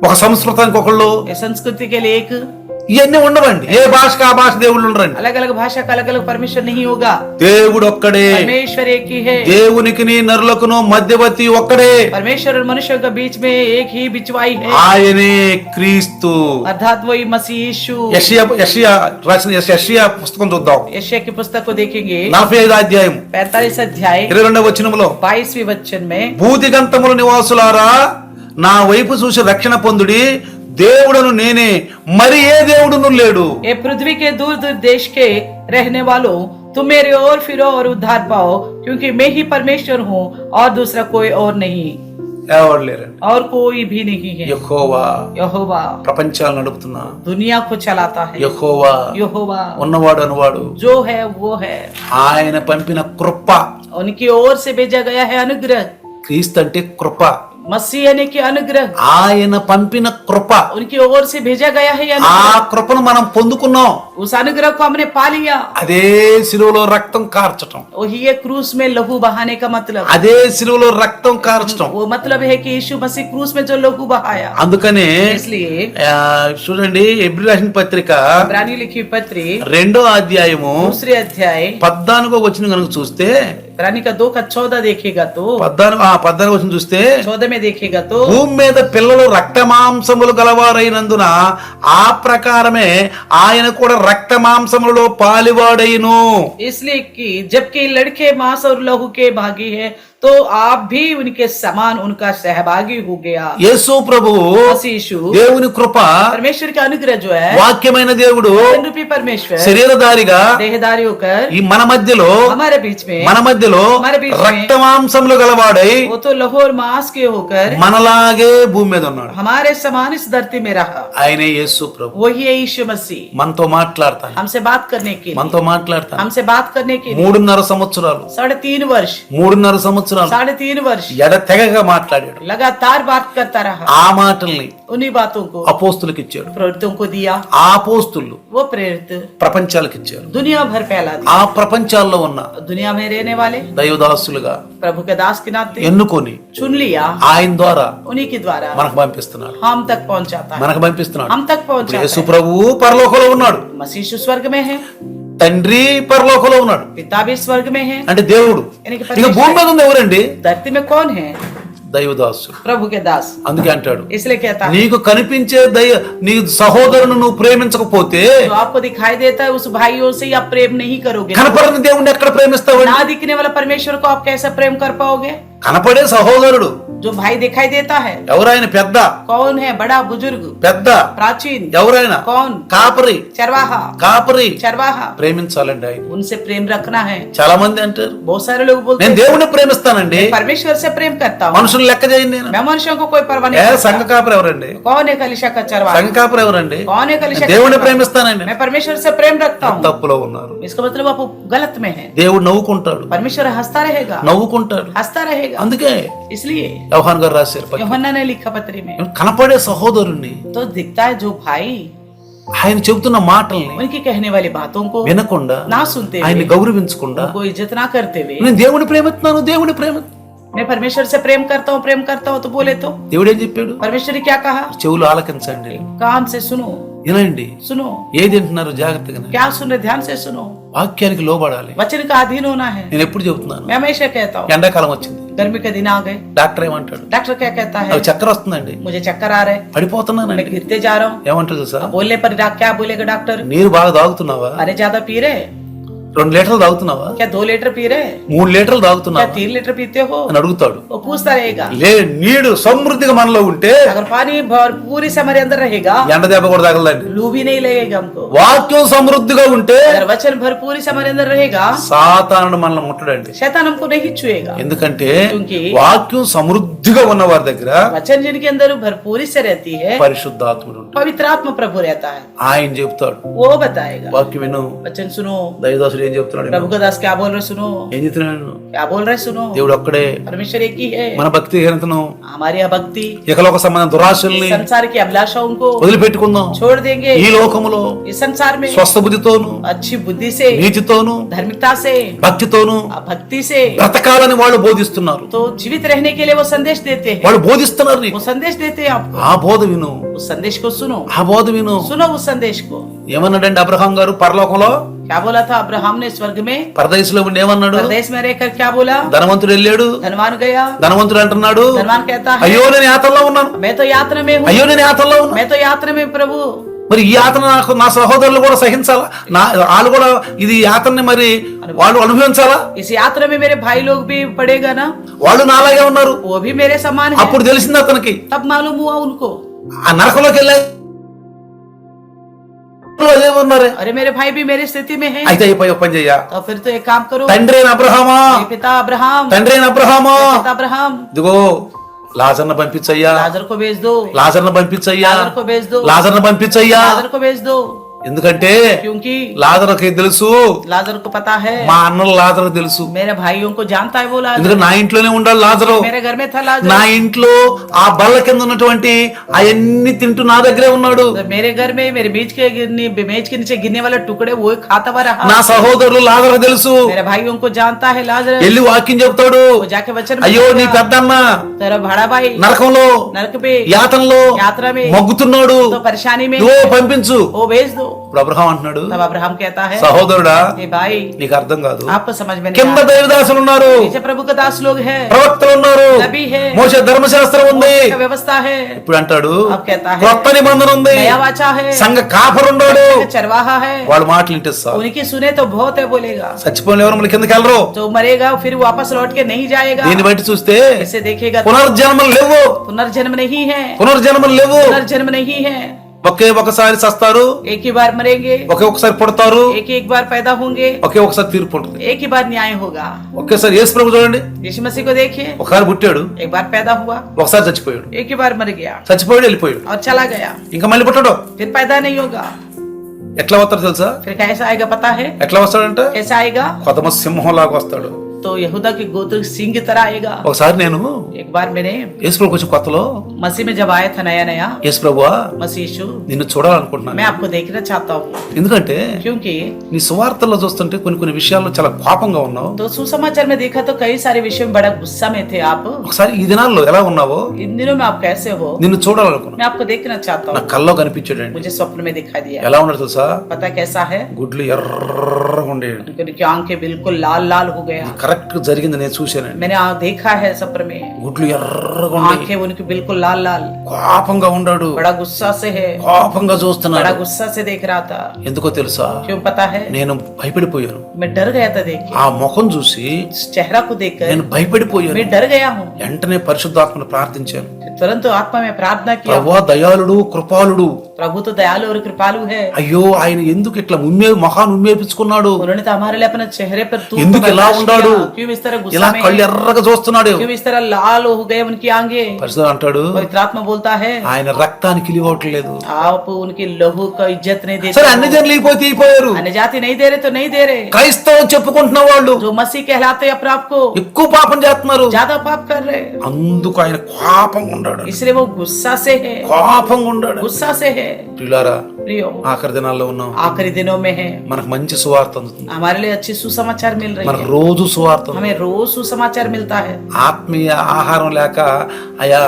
ఒక సంస్కృతానికి ఒకళ్ళు. संस्कृति के लिए एक। ఇవన్నీ ఉండవండి, ఏ భాషకి ఆ భాష దేవుళ్ళు ఉండరండి. अलग अलग भाषा का अलग अलग परमेश्वर नहीं होगा, దేవుడు ఒక్కడే, परमेश्वर एक ही है, దేవునికి నరులకును మధ్యవర్తి ఒక్కడే, परमेश्वर और मनुष्य के बीच में एक ही बिचवाई है, ఆయనే క్రీస్తు. अर्थात वही मसीह यीशु। యెషయా రాసిన యెషయా పుస్తకం చూద్దాం, यशायाह की पुस्तक को देखेंगे, 45వ అధ్యాయం 45 अध्याय 22వ వచనంలో, 22वें वचन में, భూదిగంతముల నివాసులారా నా వైపు చూసి రక్షణ పొందుడి, దేవుడను నేనే, మరి ఏ దేవుడును లేడు. ये पृथ्वी के दूर दूर देश के रहने वालों, तुम मेरे ओर फिरो और उद्धार पाओ, क्योंकि मैं ही परमेश्वर हूँ और दूसरा कोई और नहीं, ఎవరు లేరండి. और कोई भी नहीं है। యెహోవా यहोवा ప్రపంచాలు నడుపుతున్నా, दुनिया को चलाता है, యెహోవా यहोवा ఉన్నవాడు అనువాడు, जो है वो है, ఆయన పంపిన కృప. उनकी ओर से भेजा गया है अनुग्रह। క్రీస్తు అంటే కృప. मसीह यानी कि अनुग्रह ఆయన పంపిన కృప, उनकी ओर से भेजा गया है या ఆ కృపను మనం పొందుకున్నాం. उस अनुग्रह को हमने पा लिया. అదే సిలువలో రక్తం కార్చటం, वही है क्रूस में लहू बहाने का मतलब. అదే సిలువలో రక్తం కార్చటం. वो मतलब है कि यीशु मसीह क्रूस में जो लहू बहाया. అందుకనే इसलिए చూడండి ఎబ్రీ రాసిన పత్రిక इब्रानी लिखी पत्री 2వ అధ్యాయము दूसरे अध्याय 14వ వచనం కనుక చూస్తే, इब्रानी का 2:14 देखेगा तो 14వ వచనం చూస్తే, 14 में देखेगा तो భూమి మీద పిల్లలు రక్తమాంసములు గలవారైనందున ఆ ప్రకారమే ఆయన కూడా రక్తమాంసములలో పాలివాడైను. इसलिए कि जबकि लड़के मांस और लहू के भागी है तो आप भी उनके समान उनका सहभागी हो गया. యేసు ప్రభువు मसीह यीशु దేవుని కృప, परमेश्वर का अनुग्रह जो है వాక్యమైన దేవుడు वचन रूपी परमेश्वर శరీరధారిగా देहधारी होकर ఈ మన మధ్యలో हमारे बीच में మన बीच రక్తమాంసములు గలవాడై वो तो लहू और मांस के होकर మనలాగే భూమి మీద ఉన్నాడు. हमारे समान इस धरती में रहा. ఆయనే యేసు ప్రభు. वही है यीशु मसीह. మనతో మాట్లాడతాను, हमसे बात करने के लिए మనతో మాట్లాడతాను. हमसे बात करने के लिए 3.5 సంవత్సరాలు 3.5 वर्ष 3.5 సంవత్సరాలు 3.5 वर्ष ఎడతెగగా మాట్లాడాడు. लगातार बात करता रहा. ఆ మాటల్ని उन्हीं बातों को అపోస్తులకు ఇచ్చాడు. प्रेरितों को दिया. ఆ అపోస్తులు वो प्रेरित ప్రపంచాలకు ఇచ్చారు. दुनिया भर फैला दिया. ఆ ప్రపంచాల్లో ఉన్న दुनिया में रहने वाले దైవదాసులుగా प्रभु के दास के नाते ఎన్నుకొని चुन लिया. ఆయన ద్వారా उन्हीं के द्वारा మనకు పంపిస్తున్నాడు. हम तक पहुंचाता है. మనకు పంపిస్తున్నాడు. हम तक पहुंचाता యేసు है. ప్రభువు పరలోకంలో ఉన్నాడు, मसीह यीशु स्वर्ग में है, తండ్రి పరలోకంలో ఉన్నాడు. पिता भी स्वर्ग में है. అంటే దేవుడు. यानी कि ఇక భూమి మీద ఉంది ఎవరండి? धरती में कौन है? దైవదాసు. प्रभु के दास. అందుకే అంటాడు, इसलिए कहता है నీకు కనిపించే నీ సహోదరుని నువ్వు ప్రేమించకపోతే जो आपको दिखाई देता है उस भाइयों से आप प्रेम नहीं करोगे. కనపడని దేవుణ్ణి ఎక్కడ ప్రేమిస్తావండి? ना दिखने वाला परमेश्वर को आप कैसे प्रेम कर पाओगे? కనపడే సహోదరుడు जो भाई दिखाई देता है ఎవరైనా పెద్ద, कौन है? बड़ा बुजुर्ग, పెద్ద प्राचीन, ఎవరైనా कौन? కాపరి, चरवाहा, కాపరి चरवाहा. ప్రేమించాలండి ఆయన. उनसे प्रेम रखना है. చాలా మంది అంటారు, बहुत सारे लोग बोलते నేను हैं దేవుణ్ణి ప్రేమిస్తానండి, परमेश्वर से प्रेम करता हूँ, మనుషులు లెక్క చేయండి. నేను मैं मनुष्यों को कोई परवाह नहीं సంఘ करता. కాపరి ఎవరండి? कौन है कलिशा का चरवाहा? సంఘ కాపరి ఎవరండి? कौन है कलिशा का దేవుణ్ణి चरवाहा? ప్రేమిస్తానండి. मैं परमेश्वर से प्रेम रखता हूँ. తప్పులో ఉన్నారు. इसका मतलब आप गलत में है. దేవుడు నవ్వుకుంటాడు, परमेश्वर हंसता रहेगा, నవ్వుకుంటాడు. हंसता रहेगा. అందుకే इसलिए యోహాన్ గారు రాశారు, यूहन्ना ने लिखा पत्री में కనపడే సహోదరుణ్ణి तो दिखता है जो भाई ఆయన చెబుతున్న మాటల్ని उनकी कहने वाली बातों को వినకుండా, ना सुनते ఆయన్ని हुए, గౌరవించకుండా, उनको इज्जत ना करते हुए నేను దేవుని ప్రేమిస్తున్నాను, దేవుని ప్రేమ, मैं परमेश्वर से प्रेम करता हूँ तो बोले तो దేవుడు ఏం చెప్పాడు? परमेश्वर ने क्या कहा? చెవులు ఆలకించండి, कान से सुनो, వినండి. सुनो. ఏది వింటున్నారు జాగ్రత్తగా. क्या सुन रहे? ध्यान से सुनो. వాక్యానికి లోబడాలి. वचन का अधीन होना है. నేను ఎప్పుడు చెబుతున్నాను, मैं हमेशा कहता हूँ. ఎండాకాలం వచ్చింది, गर्मी के दिन आ गए, డాక్టర్ ఏమంటాడు? डॉक्टर क्या कहता है? నాకు చక్కెర వస్తుందండి, मुझे चक्कर आ रहे हैं, పడిపోతున్నానండి. मैं गिरते जा रहा हूँ. ఏమంటాడు సార్? बोलने पर क्या बोलेगा डॉक्टर? నీరు బాగా తాగుతున్నావా? अरे ज्यादा पी रहे? 2 లీటర్లు తాగుతున్నావా? क्या 2 लीटर पी रहे? 3 లీటర్లు क्या తాగుతున్నావా 3 लीटर पीते हो? అని అడుగుతాడు. वो पूछता रहेगा. నీడు సమృద్ధిగా మనలో ఉంటే अगर पानी भरपूरी से हमारे अंदर रहेगा, ఎండ దెబ్బ కూడా తగలదండి. लू भी नहीं लगेगा हमको. వాక్యం సమృద్ధిగా ఉంటే अगर वचन भरपूरी से हमारे अंदर रहेगा, సాతానుడు మనల్ని ముట్టడండి. शैतान हमको नहीं छुएगा. ఎందుకంటే क्योंकि వాక్యం సమృద్ధిగా ఉన్న వారి దగ్గర वचन जिनके अंदर भरपूरी से रहती है, పరిశుద్ధాత్ముడు ఉంటాడు. पवित्र आत्मा प्रभु रहता है. ఆయన చెప్తాడు, वो बताएगा. వాక్యం విను. वचन सुनो. దైవదాసుడు ఏం చెప్తున్నాడు? प्रभु का दास क्या बोल रहे सुनो. ఏం చెప్తున్నాడు? क्या बोल रहे सुनो. దేవుడు ఒక్కడే. परमेश्वर एक ही है. మన భక్తి హీనతను, हमारी भक्ति, ఇకలోక సంబంధం దురాశల్ని संसार की अभिलाषाओं को వదిలిపెట్టుకుందాం. छोड़ देंगे. ఈ లోకములో इस संसार में స్వస్థ బుద్ధితోను, अच्छी बुद्धि से, నీతితోను, धार्मिकता से, భక్తితోను भक्ति से బ్రతకాలని వాళ్ళు బోధిస్తున్నారు. तो जीवित रहने के लिए वो संदेश देते हैं. వాళ్ళు బోధిస్తున్నారు నీకు. वो संदेश देते हैं आपको. ఆ బోధ విను, उस संदेश को सुनो. ఆ బోధ విను. सुनो उस संदेश को. ఏమన్నాడండి అబ్రహాం గారు పరలోకంలో? क्या बोला था अब्राहम ने स्वर्ग में? పరదేశంలో ఉండి ఏమన్నాడు? प्रदेश में रहकर क्या बोला? ధనవంతుడు వెళ్ళాడు, धनवान गया. ధనవంతుడు అంటున్నాడు, धनवान कहता है, అయ్యో నేను యాతనలో ఉన్నాను, मैं तो यात्रा में हूँ, అయ్యో నేను యాతనలో ఉన్నాను. मैं तो यात्रा में प्रभु. మరి ఈ యాతన నా సహోదరులు కూడా సహించాలా? వాళ్ళు కూడా ఇది యాతనని మరి వాళ్ళు అనుభవించాలా? इस यात्रा में मेरे भाई लोग भी पड़ेगा ना. వాళ్ళు నాలాగే ఉన్నారు. वो भी मेरे समान है. అప్పుడు తెలిసింది అతనికి. तब मालूम हुआ उनको. ఆ నరకంలోకి వెళ్ళా అదే ఉన్నారే. अरे मेरे भाई भी मेरी स्थिति में है. అయితే అయిపోయి పని చెయ్య. तो फिर तो एक काम करो. తండ్రి అయిన అబ్రహామా, पिता अब्राहम, తండ్రి అయిన అబ్రహామా, पिता अब्राहम, ఇదిగో లాజర్ను పంపించయ్యా, लाजर को भेज दो. లాజర్ను పంపించయ్యా, लाजर को भेज दो. లాజర్ను పంపించయ్యా. लाजर को भेज दो. ఎందుకంటే क्योंकि లాజరుకి తెలుసు, लाजर को पता है, మా అన్నలు లాజరు తెలుసు, मेरे भाइयों को जानता है वो लाजर, ఎందుకంటే నా ఇంట్లోనే ఉండాలి లాజరు. मेरे घर में था लाजर, నా ఇంట్లో ఆ బల్ల కింద ఉన్నటువంటి అవన్నీ తింటూ నా దగ్గరే ఉన్నాడు. तो मेरे घर में मेरे मेज के नीचे गिरने वाले टुकड़े वो खाता हुआ रहा। నా సహోదరులు లాజరు తెలుసు, मेरे भाइयों को जानता है लाजर, వెళ్ళి వాక్యం చెప్తాడు, वो जाके वचन అయ్యో నీ बोलेगा, పెద్దన్న तेरा बड़ा भाई నరకంలో नरक पे యాతనలో यात्रा में మగ్గుతున్నాడు, तो परेशानी में, నువ్వు పంపించు. वो भेज दो। ఇప్పుడు అబ్రహాం అంటున్నాడు, तब अब्राहम कहता है, సహోదరుడా हे भाई నీకు అర్థం కాదు, आपको समझ में नहीं కింద आता, దైవదాసులు ఉన్నారు, नीचे प्रभु का दास लोग हैं, ప్రవక్తలు ఉన్నారు, नबी है, మోషే ధర్మశాస్త్రం ఉంది. का व्यवस्था है, ఇప్పుడు అంటాడు अब कहता है కొత్త నిబంధన ఉంది, नया वाचा है, సంఘ కాపరున్నాడు, चरवाहा है, వాళ్ళ మాటలు వింటేస్తా. उनकी सुने तो बहुत है बोलेगा, చచ్చిపోయిన ఎవరు మళ్ళీ కిందకి వెళ్ళరు. तो मरेगा फिर वापस लौट के नहीं जाएगा। దీన్ని బట్టి చూస్తే इसे देखेगा तो పునర్జన్మలు లేవు, पुनर्जन्म नहीं है, పునర్జన్మలు లేవు. पुनर्जन्म नहीं है, ఒకసారి చస్తారు, एक ही बार मरेंगे, ఒకేసారి పుడతారు, एक बार पैदा होंगे, ఒకసారి తీర్పు ఉంటుంది. एक ही बार न्याय होगा। ఒకేసారి యేసు ప్రభు చూడండి, यीशु मसीह को देखिए, ఒకసారి పుట్టాడు, एक बार पैदा हुआ, ఒకసారి చచ్చిపోయాడు, एक ही बार मर गया చచ్చిపోయాడు వెళ్ళిపోయాడు, और चला गया, ఇంకా మళ్ళీ పుట్టడు. फिर पैदा नहीं होगा। ఎట్లా వస్తాడు తెలుసా? फिर कैसा आएगा पता है? ఎట్లా వస్తాడంటే कैसा आएगा? కొత్త సింహంలాగా వస్తాడు. तो यहूदा के गोत्र सिंह की तरह आएगा। ఒకసారి నేను एक बार मैंने యేసు ప్రభు వచ్చి కొత్తలో, मसीह में जब आया था नया नया, యేసు ప్రభువా मसीह यीशु నిన్ను చూడాలనుకుంటున్నాను. मैं आपको देखना चाहता हूँ, ఎందుకంటే क्योंकि నీ సువార్తల్లో చూస్తుంటే కొన్ని విషయాల్లో చాలా కోపంగా ఉన్నావు. तो सुसमाचार में देखा तो कई सारे विषयों में बड़ा गुस्सा में थे आप। ఒకసారి ఈ దినాల్లో ఎలా ఉన్నావో इन दिनों में आप कैसे हो? నిన్ను చూడాలనుకున్నా. मैं आपको देखना चाहता నా हूँ। కల్లో కనిపించాడండి. मुझे स्वप्न में दिखाई दिया। ఎలా ఉన్నాడు తెలుసా? पता कैसा है? గుడ్లు ఎర్రగా ఉండేవి. उनकी आंखें बिल्कुल लाल लाल हो गया। కరెక్ట్ జరిగింది, నేను చూశానండి. मैंने देखा है सपने में, గుడ్లు ఎర్రగా ఉండి आंखें उनकी बिल्कुल लाल लाल, కోపంగా ఉన్నాడు, बड़ा गुस्सा से है, కోపంగా बड़ा చూస్తున్నాడు. गुस्सा से देख रहा था। ఎందుకో తెలుసా? क्यों पता है? నేను భయపడిపోయాను. मैं डर गया था देख के, ఆ ముఖం చూసి उस चेहरा को देखकर నేను భయపడిపోయాను. मैं डर गया हूँ। వెంటనే పరిశుద్ధాత్మను ప్రార్థించాను, तुरंत आत्मा में प्रार्थना किया, ప్రభువా దయాళుడు కృపాళుడు, प्रभु तो दयालु और कृपालु है। అయ్యో ఆయన ఎందుకు ఇట్లా మొఖాన్ని ఉమ్మేపించుకున్నాడు, उन्होंने तो हमारे लिए अपने चेहरे पर तूप ఎందుకు ఇలా बर्दाश्त ఉన్నాడు, किया। क्यों इस तरह ఇలా गुस्सा में కళ్ళు है? ఎర్రగా చూస్తున్నాడు. क्यों इस तरह लाल हो गए उनकी आंखें? పరిశుద్ధుడు అంటాడు, पवित्र आत्मा बोलता है ఆయన రక్తానికి ఇవ్వట్లేదు. आप उनकी लहू का इज्जत नहीं देते సరే हो। అన్ని జనులు అయిపోయారు, अन्य जाति नहीं दे रहे तो नहीं दे रहे। క్రైస్తవం చెప్పుకుంటున్న వాళ్ళు जो मसीह कहलाते हैं अपने आप को ఎక్కువ పాపం చేస్తున్నారు. ज्यादा पाप कर रहे, అందుకు ఆయన కోపంగా ఉన్నాడు, इसलिए वो गुस्सा से है, కోపంగా ఉన్నాడు. गुस्सा से है। ప్రియులారా, प्रियो, ఆఖరి దినాల్లో ఉన్నాం, आखिरी दिनों में है, మనకు మంచి సువార్త అందుతుంది, हमारे लिए अच्छी सुसमाचार मिल रही మనకు है, రోజు సువార్త ఉంది. हमें रोज सुसमाचार मिलता है। ఆత్మీయ ఆహారం లేక అయా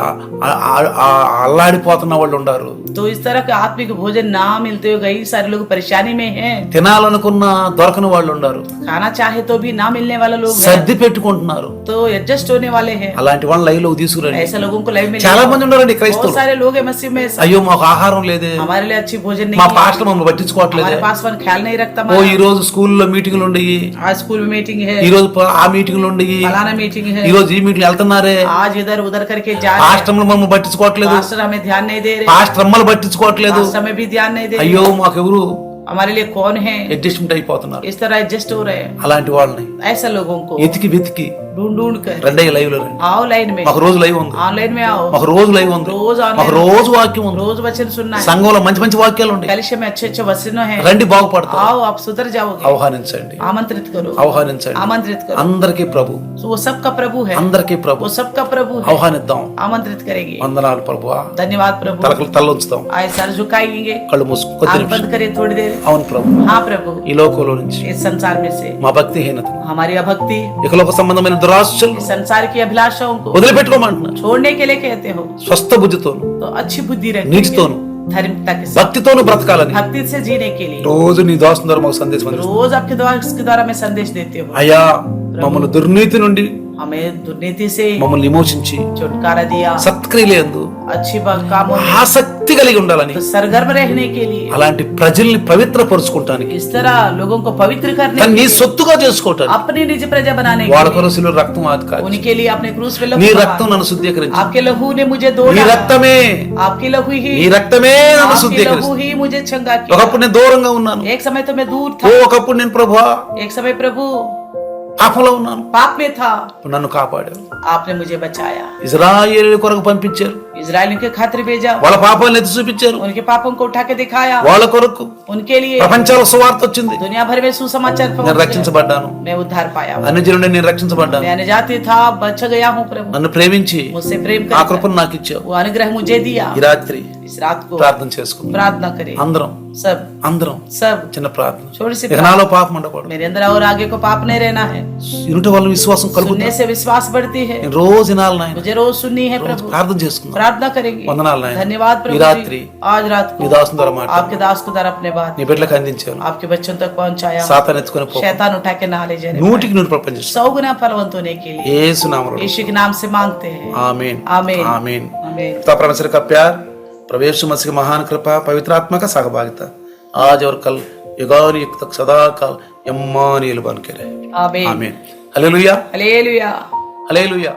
అల్లాడిపోతున్న వాళ్ళు ఉన్నారు. तो इस तरह का आत्मिक भोजन ना मिलते हुए कई सारे लोग परेशानी में हैं। తినాలనుకున్న దొరకని వాళ్ళు ఉన్నారు, खाना चाहे तो भी ना मिलने वाले लोग हैं, సర్ది పెట్టుకుంటున్నారు. तो एडजस्ट होने वाले हैं। అలాంటి వాళ్ళ లైవ్ లోకి తీసుకురండి. ऐसे लोगों को लाइव में చాలా మంది ఉన్నారండి बहुत క్రైస్తవులు. सारे लोग हैं मसीह में, అయ్యో మాకు ఆహారం లేదే, हमारे लिए अच्छी भोजन మా नहीं है, పాస్టర్ మమ్మల్ని పట్టించుకోవట్లేదే, हमारे पास वन ख्याल नहीं रखता ఓ ఈ రోజు స్కూల్లో మీటింగ్లు ఉండయి, आज स्कूल में मीटिंग है, ఈ రోజు ఆ మీటింగ్లు ఉండయి, फलाना मीटिंग है, ఈ రోజు ఈ మీటింగ్ వెళ్తున్నారే, आज इधर उधर करके जा रहे हैं, పాస్టర్లు మమ్మల్ని పట్టించుకోవట్లేదు, पास्टर हमें ध्यान नहीं दे रहे, పాస్టర్ అమ్మలు పట్టించుకోవట్లేదు. पास्टर में भी ध्यान नहीं दे रहे, అయ్యో మాకెవరు हमारे लिए कौन है? అడ్జస్ట్మెంట్ అయిపోతున్నారు. इस तरह एडजस्ट हो रहे हैं। అలాంటి వాళ్ళని ऐसे लोगों को వెతికి ढूंढ ढूंढ कर రెండే లైవ్ లో రండి. आओ लाइन में, మాకు రోజు లైవ్ ఉంది, ऑनलाइन में आओ, మాకు రోజు లైవ్ ఉంది, रोज ऑनलाइन, మాకు రోజు వాక్యం ఉంది, रोज वचन सुनना है, సంఘంలో మంచి మంచి వాక్యాలు ఉన్నాయి. कलिशे में अच्छे अच्छे वचन हैं, రండి బాగుపడతారు. आओ आप सुधर जाओगे। ఆహ్వానించండి, आमंत्रित करो, ఆహ్వానించండి. आमंत्रित करो। అందరికీ ప్రభు, तो वो सबका प्रभु है, అందరికీ ప్రభు. वो सबका प्रभु है, ఆహ్వానిద్దాం. आमंत्रित करेंगे। వందనాలు ప్రభువా. धन्यवाद प्रभु। తలొంచుతాం, आए सर झुकाएंगे, కళ్ళు మూసుకు కొద్ది आंख నిమిషం. बंद करें थोड़ी देर। అవును ప్రభు, हाँ प्रभु, ఈ లోకంలో నుంచి इस संसार में से మా భక్తిహీనత, हमारी अभक्ति, ఇకలోక సంబంధమైన దురాశలు इस संसार की अभिलाषाओं को వదిలిపెట్టుకోమంటున్నారు. छोड़ने के लिए कहते हो, స్వస్థ బుద్ధితోను, तो अच्छी बुद्धि रखिए, నీతితోను, धार्मिकता के साथ, భక్తితోను బ్రతకాలని भक्ति से जीने के लिए రోజు నీ దాసుని ద్వారా మాకు సందేశం అందిస్తున్నావు. रोज आपके द्वारा मैं संदेश देते हो। అయ్యా మమ్మల్ని దుర్నీతి నుండి हमें दुर्नीति से మమ్మల్ని విమోచించి छुटकारा दिया, సత్క్రియలందు अच्छी कामों में ఆసక్తి కలిగి ఉండాలని, तो सरगर्म रहने के लिए, అలాంటి ప్రజల్ని పవిత్రపరుచుకుంటానికి, इस तरह लोगों को पवित्र करने తను నీ के लिए, సొత్తుగా చేసుకోవటానికి, अपनी निज प्रजा बनाने వాళ్ళ के लिए, కొరసిలో రక్తం ఆత్కాలి, उनके लिए अपने क्रूस पे నీ लहू రక్తం बहा। నన్ను శుద్ధీకరించి, आपके लहू ने मुझे धो నీ डाला, రక్తమే, आपकी लहू ही, నీ రక్తమే నన్ను आपकी శుద్ధీకరించి. लहू ही मुझे चंगा किया। ఒకప్పుడు నేను దూరంగా ఉన్నాను, एक समय तो मैं दूर ఓ था, ఒకప్పుడు నేను ప్రభువా एक समय प्रभु పాపంలో ఉన్నాను, पाप में था, నన్ను కాపాడావు. आपने मुझे बचाया। ఇజ్రాయేలు కొరకు పంపించారు, इजराइल के खातिर भेजा, వాళ్ళ పాపాలను ఎత్తి చూపించారు, उनके पापों को उठा के दिखाया, వాళ్ళ కొరకు उनके लिए ప్రపంచాల సువార్త వచ్చింది. दुनिया भर में सुसमाचार నేను पहुंच गया। రక్షించబడ్డాను, मैं उद्धार पाया, అన్ని జనుల నేను రక్షించబడ్డాను. मैं अनजाति था, बच गया हूँ प्रभु, నన్ను ప్రేమించి मुझसे प्रेम ఆ कर, కృపను నాకు ఇచ్చావు. वो अनुग्रह मुझे दिया। ఈ రాత్రి इस रात को ప్రార్థన చేసుకుందాం प्रार्थना करें, అందరం सब అందరం చిన్న ప్రార్థన. छोटी सी ఇక నాలో పాపం ఉండకూడదు. मेरे अंदर और आगे को पाप नहीं रहना है। ఇనుట వల్ల విశ్వాసం కలుగుతుంది. सुनने से विश्वास बढ़ती है। నేను రోజు వినాలి నాయన, मुझे रोज सुननी है రోజు प्रभु, ప్రార్థన చేసుకుందాం. प्रार्थना करेंगे। వందనాలు నాయన. धन्यवाद ఈ प्रभु రాత్రి जी, आज रात నీ को దాసుని ద్వారా మాట आपके दास को द्वारा अपने बात నీ బిడ్డలకు అందించాను. आपके बच्चों तक पहुंचाया। సాతాను ఎత్తుకొని పో, शैतान उठा के ना ले जाए, 100కి 100 ప్రపంచం 100 गुना फलवंत होने के लिए యేసు నామములో यीशु के नाम से मांगते हैं। आमीन आमीन आमीन। आमीन। पिता परमेश्वर का प्यार, प्रभु यीशु मसीह की महान कृपा, पवित्र आत्मा का सहभागिता आज और कल युगानुयुग तक सदा काल इम्मानुएल बन के रहे। आमीन आमीन। Hallelujah hallelujah hallelujah.